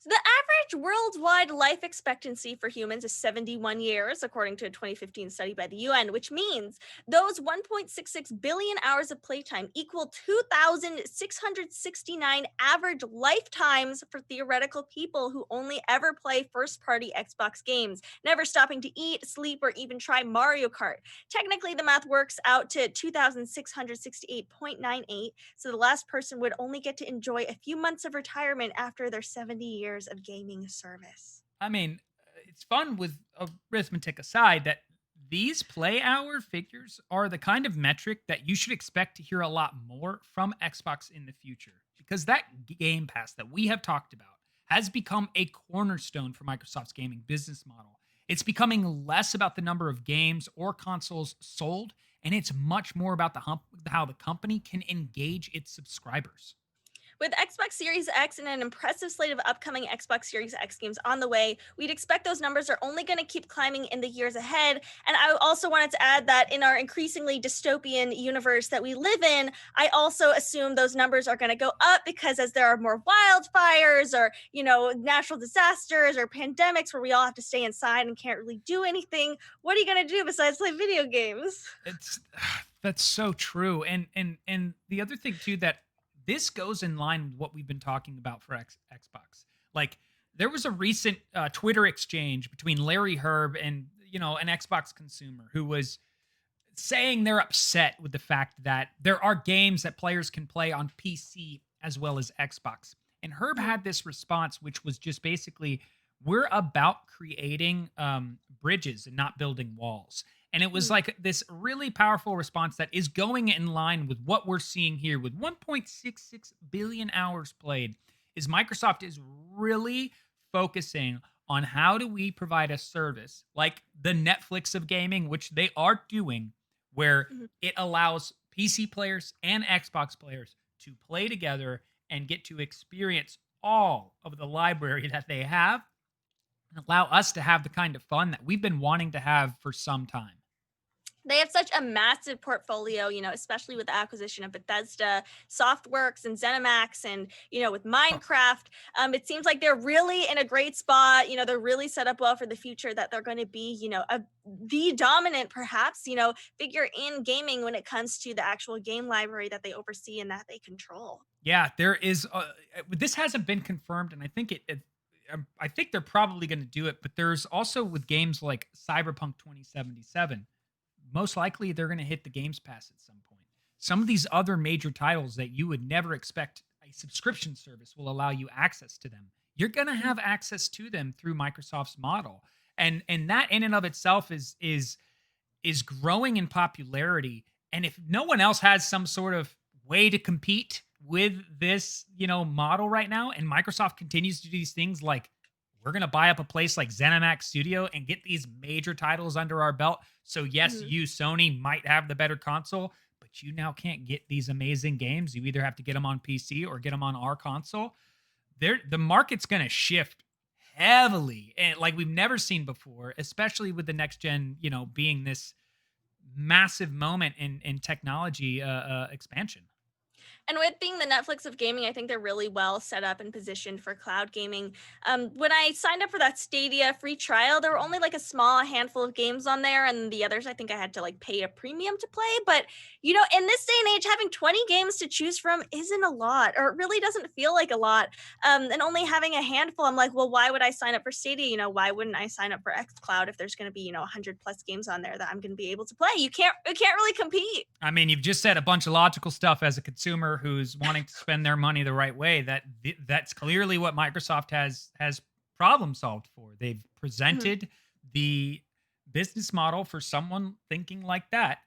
So the average worldwide life expectancy for humans is 71 years, according to a 2015 study by the UN, which means those 1.66 billion hours of playtime equal 2,669 average lifetimes for theoretical people who only ever play first party Xbox games, never stopping to eat, sleep, or even try Mario Kart. Technically, the math works out to 2,668.98, so the last person would only get to enjoy a few months of retirement after their 70 years of gaming service. I mean, it's fun with arithmetic aside that these play hour figures are the kind of metric that you should expect to hear a lot more from Xbox in the future because that Game Pass that we have talked about has become a cornerstone for Microsoft's gaming business model. It's becoming less about the number of games or consoles sold, and it's much more about how the company can engage its subscribers. With Xbox Series X and an impressive slate of upcoming Xbox Series X games on the way, we'd expect those numbers are only going to keep climbing in the years ahead. And I also wanted to add that in our increasingly dystopian universe that we live in, I also assume those numbers are going to go up because as there are more wildfires or, natural disasters or pandemics where we all have to stay inside and can't really do anything, what are you going to do besides play video games? It's that's so true. And the other thing too that this goes in line with what we've been talking about for Xbox. Like there was a recent Twitter exchange between Larry Herb and an Xbox consumer who was saying they're upset with the fact that there are games that players can play on PC as well as Xbox. And Herb had this response, which was just basically, we're about creating bridges and not building walls. And it was like this really powerful response that is going in line with what we're seeing here with 1.66 billion hours played. Is Microsoft is really focusing on how do we provide a service like the Netflix of gaming, which they are doing, where it allows PC players and Xbox players to play together and get to experience all of the library that they have and allow us to have the kind of fun that we've been wanting to have for some time. They have such a massive portfolio, especially with the acquisition of Bethesda, Softworks, and ZeniMax, and with Minecraft. It seems like they're really in a great spot. They're really set up well for the future. That they're going to be, the dominant, perhaps, figure in gaming when it comes to the actual game library that they oversee and that they control. Yeah, there is. This hasn't been confirmed, and I think I think they're probably going to do it. But there's also with games like Cyberpunk 2077. Most likely they're going to hit the Games Pass at some point. Some of these other major titles that you would never expect a subscription service will allow you access to them. You're going to have access to them through Microsoft's model. And that in and of itself is growing in popularity. And if no one else has some sort of way to compete with this, model right now, and Microsoft continues to do these things like we're going to buy up a place like ZeniMax Studio and get these major titles under our belt. So yes, you, Sony, might have the better console, but you now can't get these amazing games. You either have to get them on PC or get them on our console. The market's going to shift heavily and like we've never seen before, especially with the next gen, being this massive moment in technology expansion. And with being the Netflix of gaming, I think they're really well set up and positioned for cloud gaming. When I signed up for that Stadia free trial, there were only like a small handful of games on there, and the others I think I had to like pay a premium to play. But in this day and age, having 20 games to choose from isn't a lot, or it really doesn't feel like a lot. And only having a handful, I'm like, well, why would I sign up for Stadia? Why wouldn't I sign up for xCloud if there's going to be 100 plus games on there that I'm going to be able to play? You can't really compete. I mean, you've just said a bunch of logical stuff as a consumer who's wanting to spend their money the right way. That's clearly what Microsoft has problem solved for. They've presented the business model for someone thinking like that,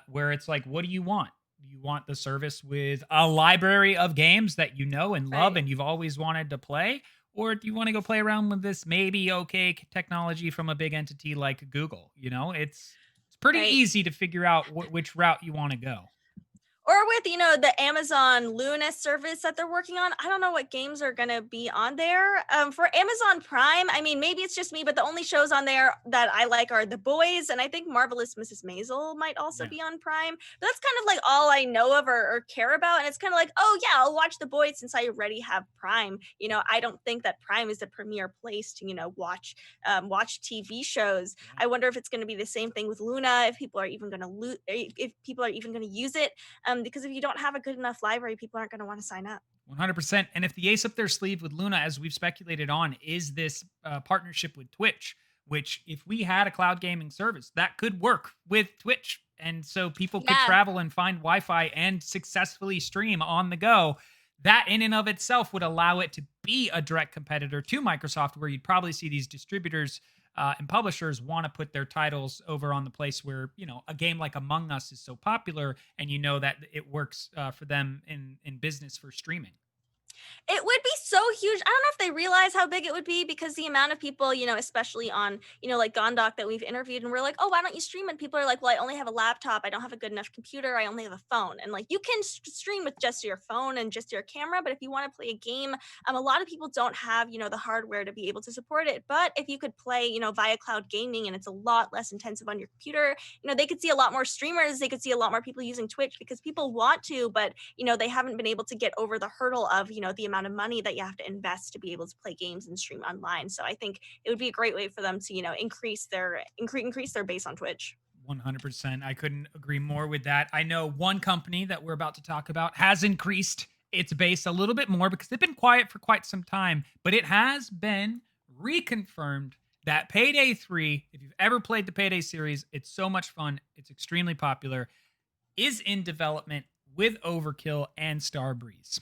where it's like, what do you want? Do you want the service with a library of games that you know and love and you've always wanted to play? Or do you want to go play around with this maybe okay technology from a big entity like Google? It's pretty easy to figure out which route you want to go. Or with, the Amazon Luna service that they're working on, I don't know what games are going to be on there. For Amazon Prime, I mean, maybe it's just me, but the only shows on there that I like are The Boys, and I think Marvelous Mrs. Maisel might also Yeah. be on Prime. But that's kind of like all I know of or care about, and it's kind of like, oh yeah, I'll watch The Boys since I already have Prime. I don't think that Prime is the premier place to, watch TV shows. Yeah. I wonder if it's going to be the same thing with Luna, if people are even going to if people are even going to use it. Because if you don't have a good enough library, people aren't going to want to sign up. 100%. And if the ace up their sleeve with Luna, as we've speculated on, is this partnership with Twitch, which if we had a cloud gaming service, that could work with Twitch. And so people could Yeah. travel and find Wi-Fi and successfully stream on the go. That in and of itself would allow it to be a direct competitor to Microsoft, where you'd probably see these distributors and publishers want to put their titles over on the place where, a game like Among Us is so popular, and that it works for them in business for streaming. It would be so huge. I don't know if they realize how big it would be, because the amount of people, especially on, like Gondok that we've interviewed, and we're like, oh, why don't you stream? And people are like, well, I only have a laptop. I don't have a good enough computer. I only have a phone. And like, you can stream with just your phone and just your camera. But if you want to play a game, a lot of people don't have, the hardware to be able to support it. But if you could play, via cloud gaming, and it's a lot less intensive on your computer, they could see a lot more streamers. They could see a lot more people using Twitch, because people want to, but, they haven't been able to get over the hurdle of, the amount of money that you have to invest to be able to play games and stream online. So I think it would be a great way for them to, increase their base on Twitch. 100%. I couldn't agree more with that. I know one company that we're about to talk about has increased its base a little bit more, because they've been quiet for quite some time, but it has been reconfirmed that Payday 3, if you've ever played the Payday series, it's so much fun, it's extremely popular, is in development with Overkill and Starbreeze.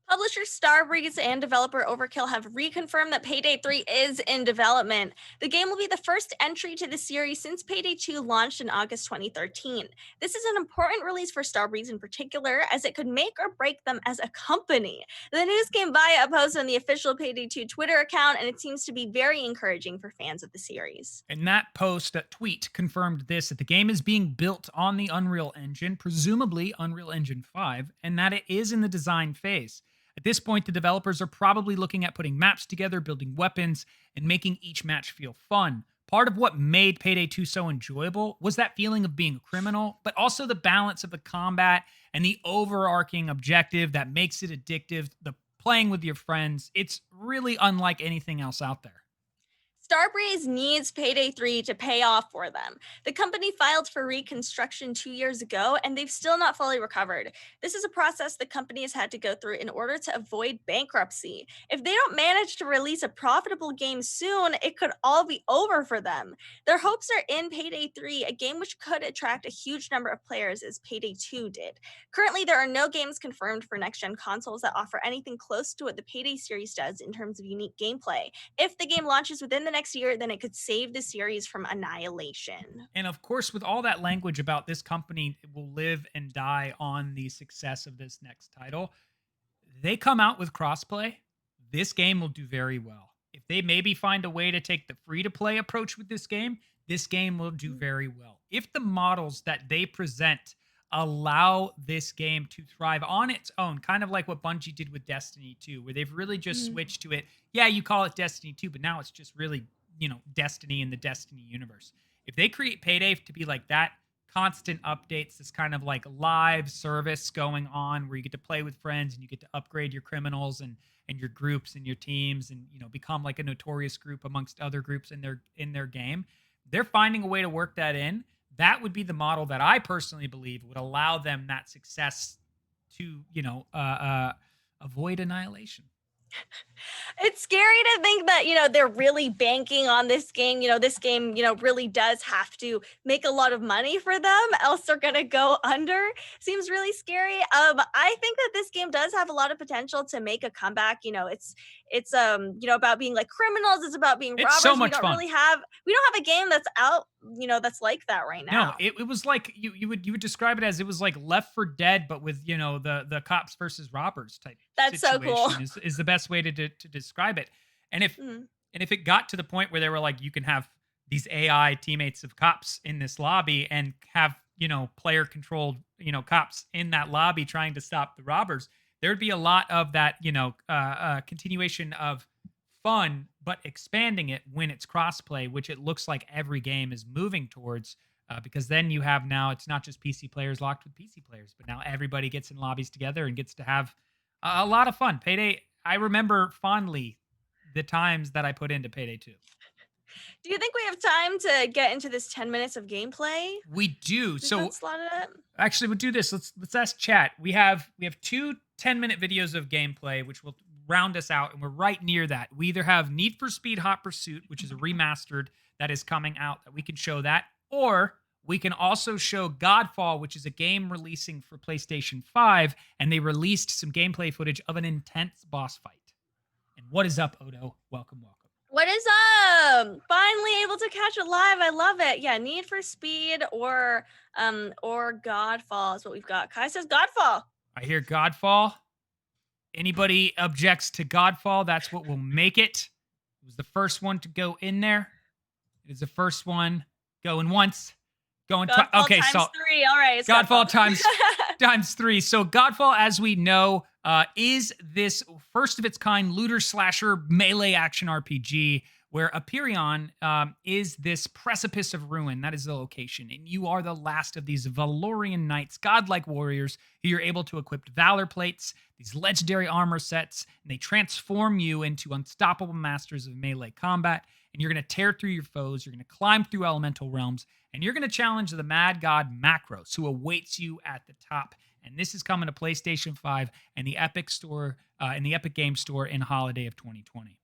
Publisher Starbreeze and developer Overkill have reconfirmed that Payday 3 is in development. The game will be the first entry to the series since Payday 2 launched in August 2013. This is an important release for Starbreeze in particular, as it could make or break them as a company. The news came via a post on the official Payday 2 Twitter account, and it seems to be very encouraging for fans of the series. And that post, that tweet, confirmed this, that the game is being built on the Unreal Engine, presumably Unreal Engine 5, and that it is in the design phase. At this point, the developers are probably looking at putting maps together, building weapons, and making each match feel fun. Part of what made Payday 2 so enjoyable was that feeling of being a criminal, but also the balance of the combat and the overarching objective that makes it addictive, the playing with your friends. It's really unlike anything else out there. Starbreeze needs Payday 3 to pay off for them. The company filed for reconstruction 2 years ago, and they've still not fully recovered. This is a process the company has had to go through in order to avoid bankruptcy. If they don't manage to release a profitable game soon, it could all be over for them. Their hopes are in Payday 3, a game which could attract a huge number of players as Payday 2 did. Currently, there are no games confirmed for next-gen consoles that offer anything close to what the Payday series does in terms of unique gameplay. If the game launches within the next year, then it could save the series from annihilation. And of course, with all that language about this company will live and die on the success of this next title, they come out with crossplay, this game will do very well. If they maybe find a way to take the free-to-play approach with this game will do very well. If the models that they present allow this game to thrive on its own, kind of like what Bungie did with Destiny 2, where they've really just switched to it. Yeah, you call it Destiny 2, but now it's just really, Destiny in the Destiny universe. If they create Payday to be like that, constant updates, this kind of like live service going on where you get to play with friends and you get to upgrade your criminals and your groups and your teams and, become like a notorious group amongst other groups in their game. They're finding a way to work that in. That would be the model that I personally believe would allow them that success to, avoid annihilation. It's scary to think that, they're really banking on this game. This game, really does have to make a lot of money for them, else they're going to go under. Seems really scary. I think that this game does have a lot of potential to make a comeback. It's about being like criminals. It's about being robbers. So much fun. We don't have a game that's out, that's like that right now. No, it was like you would describe it as it was like Left 4 Dead, but with the cops versus robbers type. That's so cool. Is the best way to describe it. And if it got to the point where they were like, you can have these AI teammates of cops in this lobby and have player controlled, cops in that lobby trying to stop the robbers, there'd be a lot of that, continuation of fun, but expanding it when it's crossplay, which it looks like every game is moving towards. Because then you have now it's not just PC players locked with PC players, but now everybody gets in lobbies together and gets to have a lot of fun. Payday, I remember fondly the times that I put into Payday 2. Do you think we have time to get into this 10 minutes of gameplay? We do. So slotted up? actually, we'll do this. Let's ask chat. We have 2 10-minute videos of gameplay, which will round us out, and we're right near that. We either have Need for Speed Hot Pursuit, which is a remastered that is coming out that we can show that, or we can also show Godfall, which is a game releasing for PlayStation 5, and they released some gameplay footage of an intense boss fight. And what is up, Odo? Welcome. What is up? Finally able to catch it live. I love it. Yeah, Need for Speed or Godfall is what we've got. Kai says Godfall. I hear Godfall. Anybody objects to Godfall, that's what will make it. It was the first one to go in there. It is the first one going once. Godfall okay, times so 3. All right, it's Godfall times 3. So Godfall, as we know, is this first of its kind looter slasher melee action RPG where Aperion is this precipice of ruin. That is the location, and you are the last of these Valorian knights, godlike warriors, who you're able to equip valor plates, these legendary armor sets, and they transform you into unstoppable masters of melee combat. And you're going to tear through your foes, you're going to climb through elemental realms, and you're going to challenge the mad god Macros, who awaits you at the top. And this is coming to PlayStation 5 and the Epic Store, in the Epic Game Store in holiday of 2020.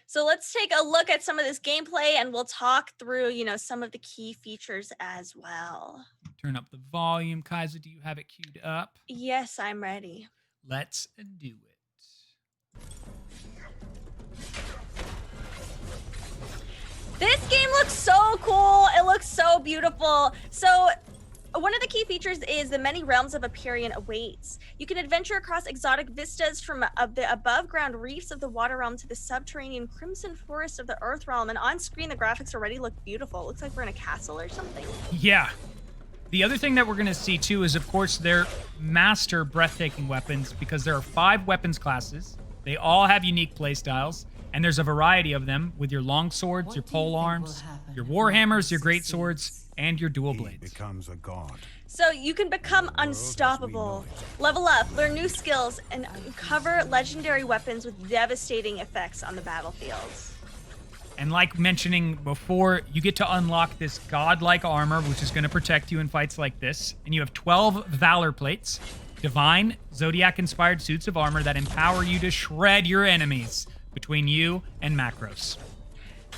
So let's take a look at some of this gameplay, and we'll talk through, some of the key features as well. Turn up the volume. Kaisa, do you have it queued up? Yes, I'm ready. Let's do it. This game looks so cool. It looks so beautiful. So one of the key features is the many realms of Aperion awaits. You can adventure across exotic vistas from the above-ground reefs of the water realm to the subterranean crimson forest of the earth realm. And on screen, the graphics already look beautiful. It looks like we're in a castle or something. Yeah. The other thing that we're going to see, too, is, of course, their master breathtaking weapons, because there are 5 weapons classes. They all have unique playstyles. And there's a variety of them with your long swords, your pole arms, your warhammers, your great swords, and your dual blades. Becomes a god. So you can become unstoppable, level up, learn new skills, and uncover legendary weapons with devastating effects on the battlefields. And like mentioning before, you get to unlock this godlike armor, which is going to protect you in fights like this. And you have 12 valor plates, divine, zodiac-inspired suits of armor that empower you to shred your enemies between you and Macros.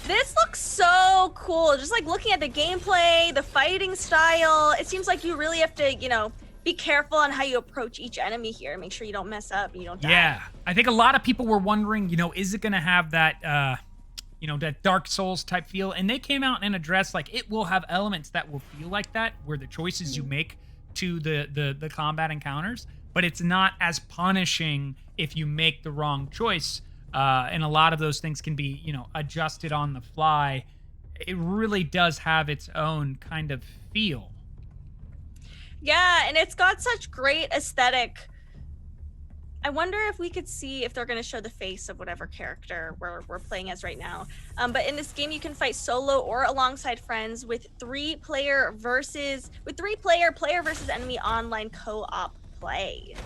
This looks so cool. Just like looking at the gameplay, the fighting style, it seems like you really have to, be careful on how you approach each enemy here. Make sure you don't mess up and you don't die. Yeah. I think a lot of people were wondering, is it going to have that, that Dark Souls type feel? And they came out and addressed, like, it will have elements that will feel like that, where the choices you make to the combat encounters, but it's not as punishing if you make the wrong choice. And a lot of those things can be, adjusted on the fly. It really does have its own kind of feel. Yeah, and it's got such great aesthetic. I wonder if we could see if they're going to show the face of whatever character we're playing as right now. But in this game, you can fight solo or alongside friends with player versus enemy online co-op play.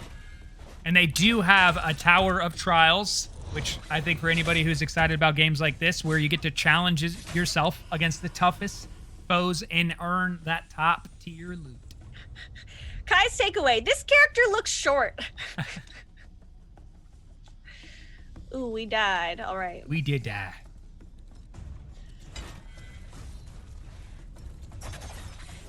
And they do have a Tower of Trials, which I think for anybody who's excited about games like this, where you get to challenge yourself against the toughest foes and earn that top tier loot. Kai's takeaway, this character looks short. Ooh, we died. All right. We did die.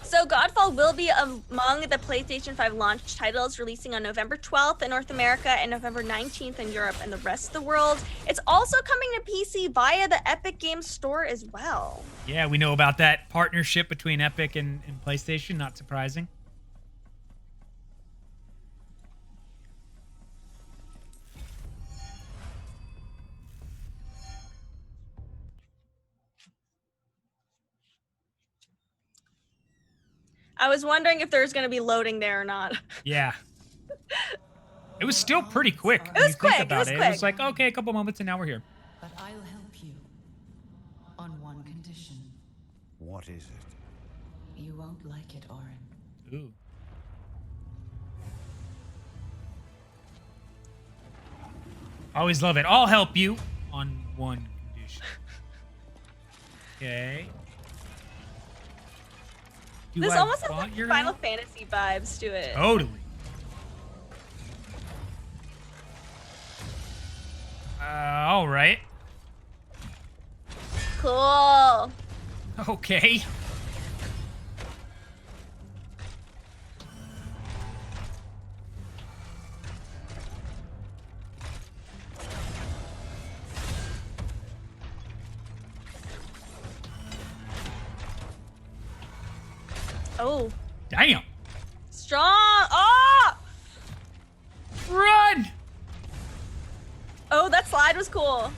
So Godfall will be among the PlayStation 5 launch titles, releasing on November 12th in North America and November 19th in Europe and the rest of the world. It's also coming to PC via the Epic Games Store as well. Yeah, we know about that partnership between Epic and PlayStation. Not surprising. I was wondering if there's going to be loading there or not. Yeah. It was still pretty quick. It was quick. It was like, okay, a couple moments and now we're here. But I'll help you on one condition. What is it? You won't like it, Orin. Ooh. Always love it. I'll help you on one condition. Okay. This almost has like Final Fantasy vibes to it. Totally. All right. Cool. Okay. Oh. Damn. Strong. Oh! Run! Oh, that slide was cool.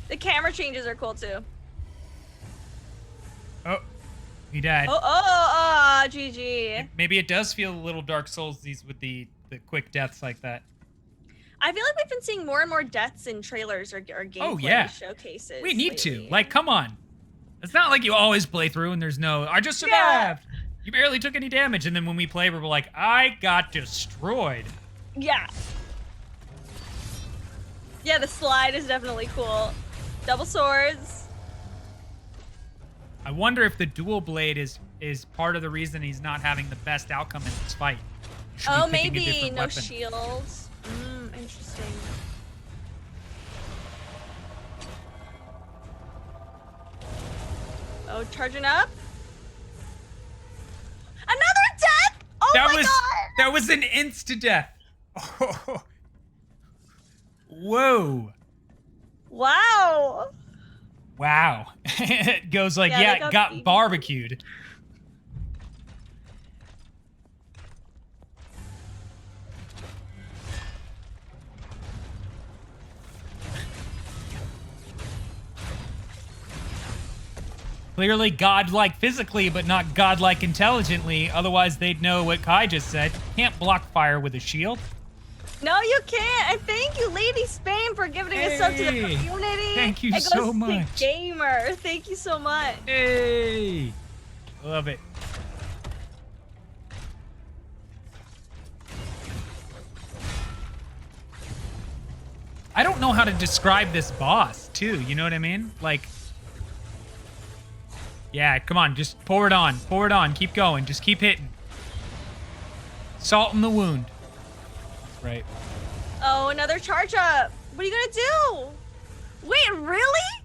The camera changes are cool too. Oh, he died. GG. Maybe it does feel a little Dark Souls these with the quick deaths like that. I feel like we've been seeing more and more deaths in trailers or gameplay showcases. We need lately. to. Like, come on. It's not like you always play through and there's no, I just survived. Yeah. You barely took any damage. And then when we play, we're like, I got destroyed. Yeah. Yeah, the slide is definitely cool. Double swords. I wonder if the dual blade is part of the reason he's not having the best outcome in this fight. Oh, maybe no shields. Interesting. Oh, charging up. Another death! Oh my god! That was an insta-death. Oh. Whoa. Wow. Wow. It goes like, yeah, got barbecued. Clearly godlike physically, but not godlike intelligently. Otherwise, they'd know what Kai just said. Can't block fire with a shield. No, you can't. And thank you, Lady Spain, for giving us up to the community. Thank you so much. Gamer, thank you so much. Hey, love it. I don't know how to describe this boss, too. You know what I mean? Like, yeah, come on, just pour it on. Pour it on. Keep going. Just keep hitting. Salt in the wound. Right. Oh, another charge up. What are you gonna do? Wait, really?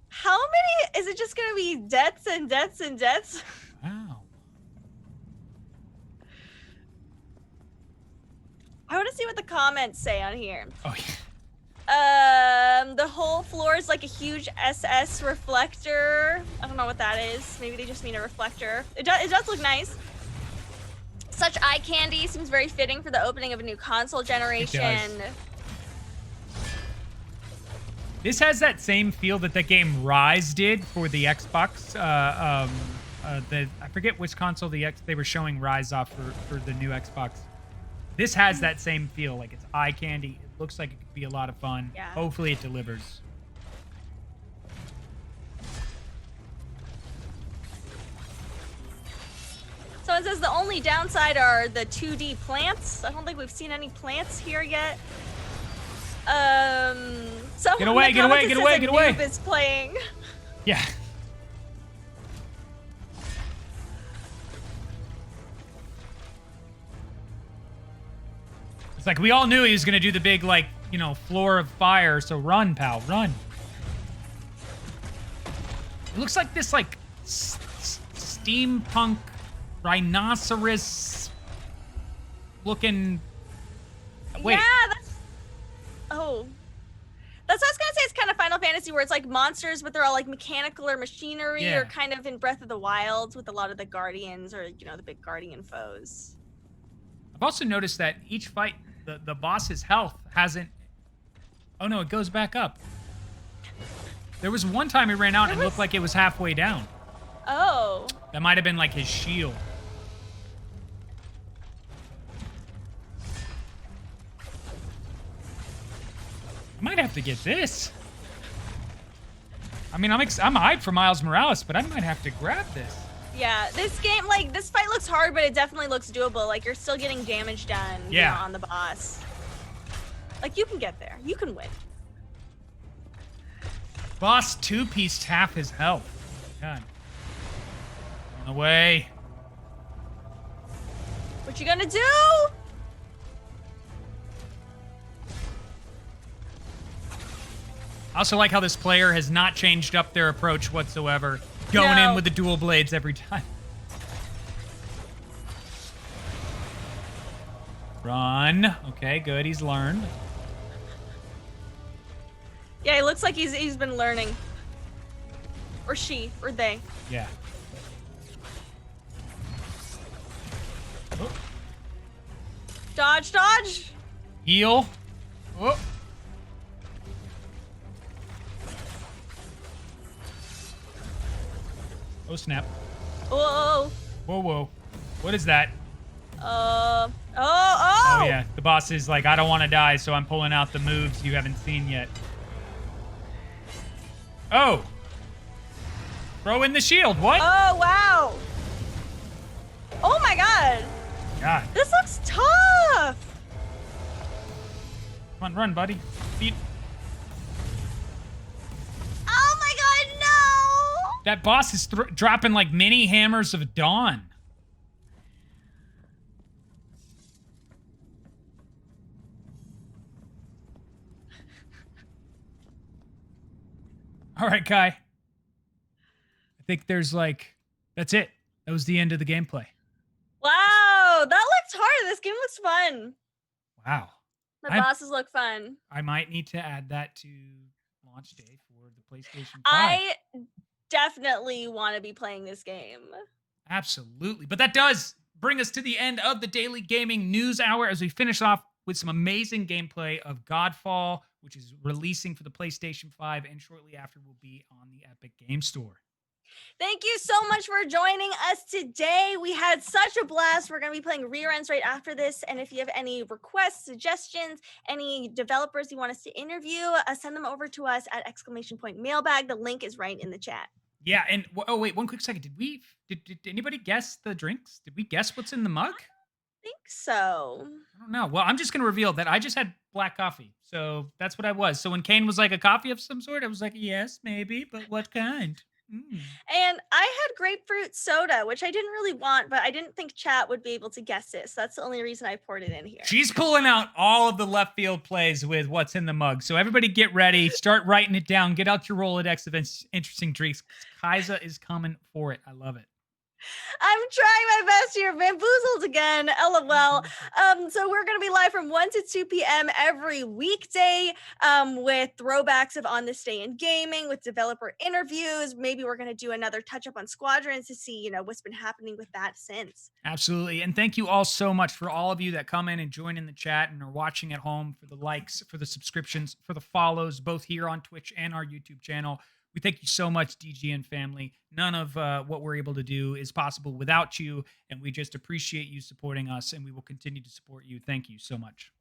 How many? Is it just gonna be deaths and deaths and deaths? Wow. I want to see what the comments say on here. Oh, yeah. The whole floor is like a huge SS reflector. I don't know what that is. Maybe they just mean a reflector. It does look nice. Such eye candy seems very fitting for the opening of a new console generation. This has that same feel that the game Rise did for the Xbox. I forget which console they were showing Rise off for the new Xbox. This has that same feel, like it's eye candy. It looks like it could be a lot of fun. Yeah. Hopefully it delivers. Someone says the only downside are the 2D plants. I don't think we've seen any plants here yet. Get away, get away, get away, get away. Is playing. Yeah. It's like we all knew he was going to do the big, like, you know, floor of fire. So run, pal, run. It looks like this, like, steampunk rhinoceros looking. Wait. Yeah, that's. Oh. That's what I was going to say. It's kind of Final Fantasy where it's like monsters, but they're all like mechanical or machinery or kind of in Breath of the Wild with a lot of the guardians or, you know, the big guardian foes. I've also noticed that each fight, the boss's health hasn't... Oh, no, it goes back up. There was one time he ran out and it looked like it was halfway down. Oh. That might have been like his shield. I might have to get this. I mean, I'm hyped for Miles Morales, but I might have to grab this. Yeah, this game, like, this fight looks hard, but it definitely looks doable. Like, you're still getting damage done you know, on the boss. Like, you can get there. You can win. Boss two-pieced half his health. God. On the way. What you gonna do? I also like how this player has not changed up their approach whatsoever. Going in with the dual blades every time. Run. Okay, good. He's learned. Yeah, it looks like he's been learning. Or she, or they. Yeah. Oh. Dodge, dodge. Heal. Oh. Oh, snap. Whoa. Whoa, whoa. What is that? Oh. Oh, yeah. The boss is like, I don't want to die, so I'm pulling out the moves you haven't seen yet. Oh. Throw in the shield. What? Oh, wow. Oh, my God. God. This looks tough. Come on, run, buddy. Beat. Oh, my God, no. That boss is dropping like mini hammers of dawn. All right, Kai. I think there's like, that's it. That was the end of the gameplay. Wow, that looked hard. This game looks fun. Wow. The bosses look fun. I might need to add that to launch day for the PlayStation 5. I definitely want to be playing this game. Absolutely. But that does bring us to the end of the Daily Gaming News Hour as we finish off with some amazing gameplay of Godfall, which is releasing for the PlayStation 5 and shortly after will be on the Epic Game Store. Thank you so much for joining us today. We had such a blast. We're going to be playing reruns right after this. And if you have any requests, suggestions, any developers you want us to interview, send them over to us at !mailbag. The link is right in the chat. Yeah, and oh wait, one quick second. Did anybody guess the drinks? Did we guess what's in the mug? I think so. I don't know. Well, I'm just going to reveal that I just had black coffee. So that's what I was. So when Kane was like a coffee of some sort, I was like, yes, maybe, but what kind? And I had grapefruit soda, which I didn't really want, but I didn't think chat would be able to guess it. So that's the only reason I poured it in here. She's pulling out all of the left field plays with what's in the mug. So everybody get ready. Start writing it down. Get out your Rolodex of interesting drinks. Kaisa is coming for it. I love it. I'm trying my best here. Bamboozled again. LOL. So we're going to be live from 1 to 2 p.m. every weekday with throwbacks of On This Day in Gaming, with developer interviews. Maybe we're going to do another touch up on Squadrons to see, what's been happening with that since. Absolutely. And thank you all so much for all of you that come in and join in the chat and are watching at home, for the likes, for the subscriptions, for the follows, both here on Twitch and our YouTube channel. We thank you so much, DGN family. None of what we're able to do is possible without you, and we just appreciate you supporting us, and we will continue to support you. Thank you so much.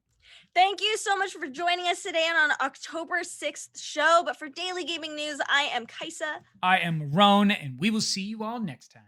Thank you so much for joining us today on October 6th show. But for Daily Gaming News, I am Kaisa. I am Roan, and we will see you all next time.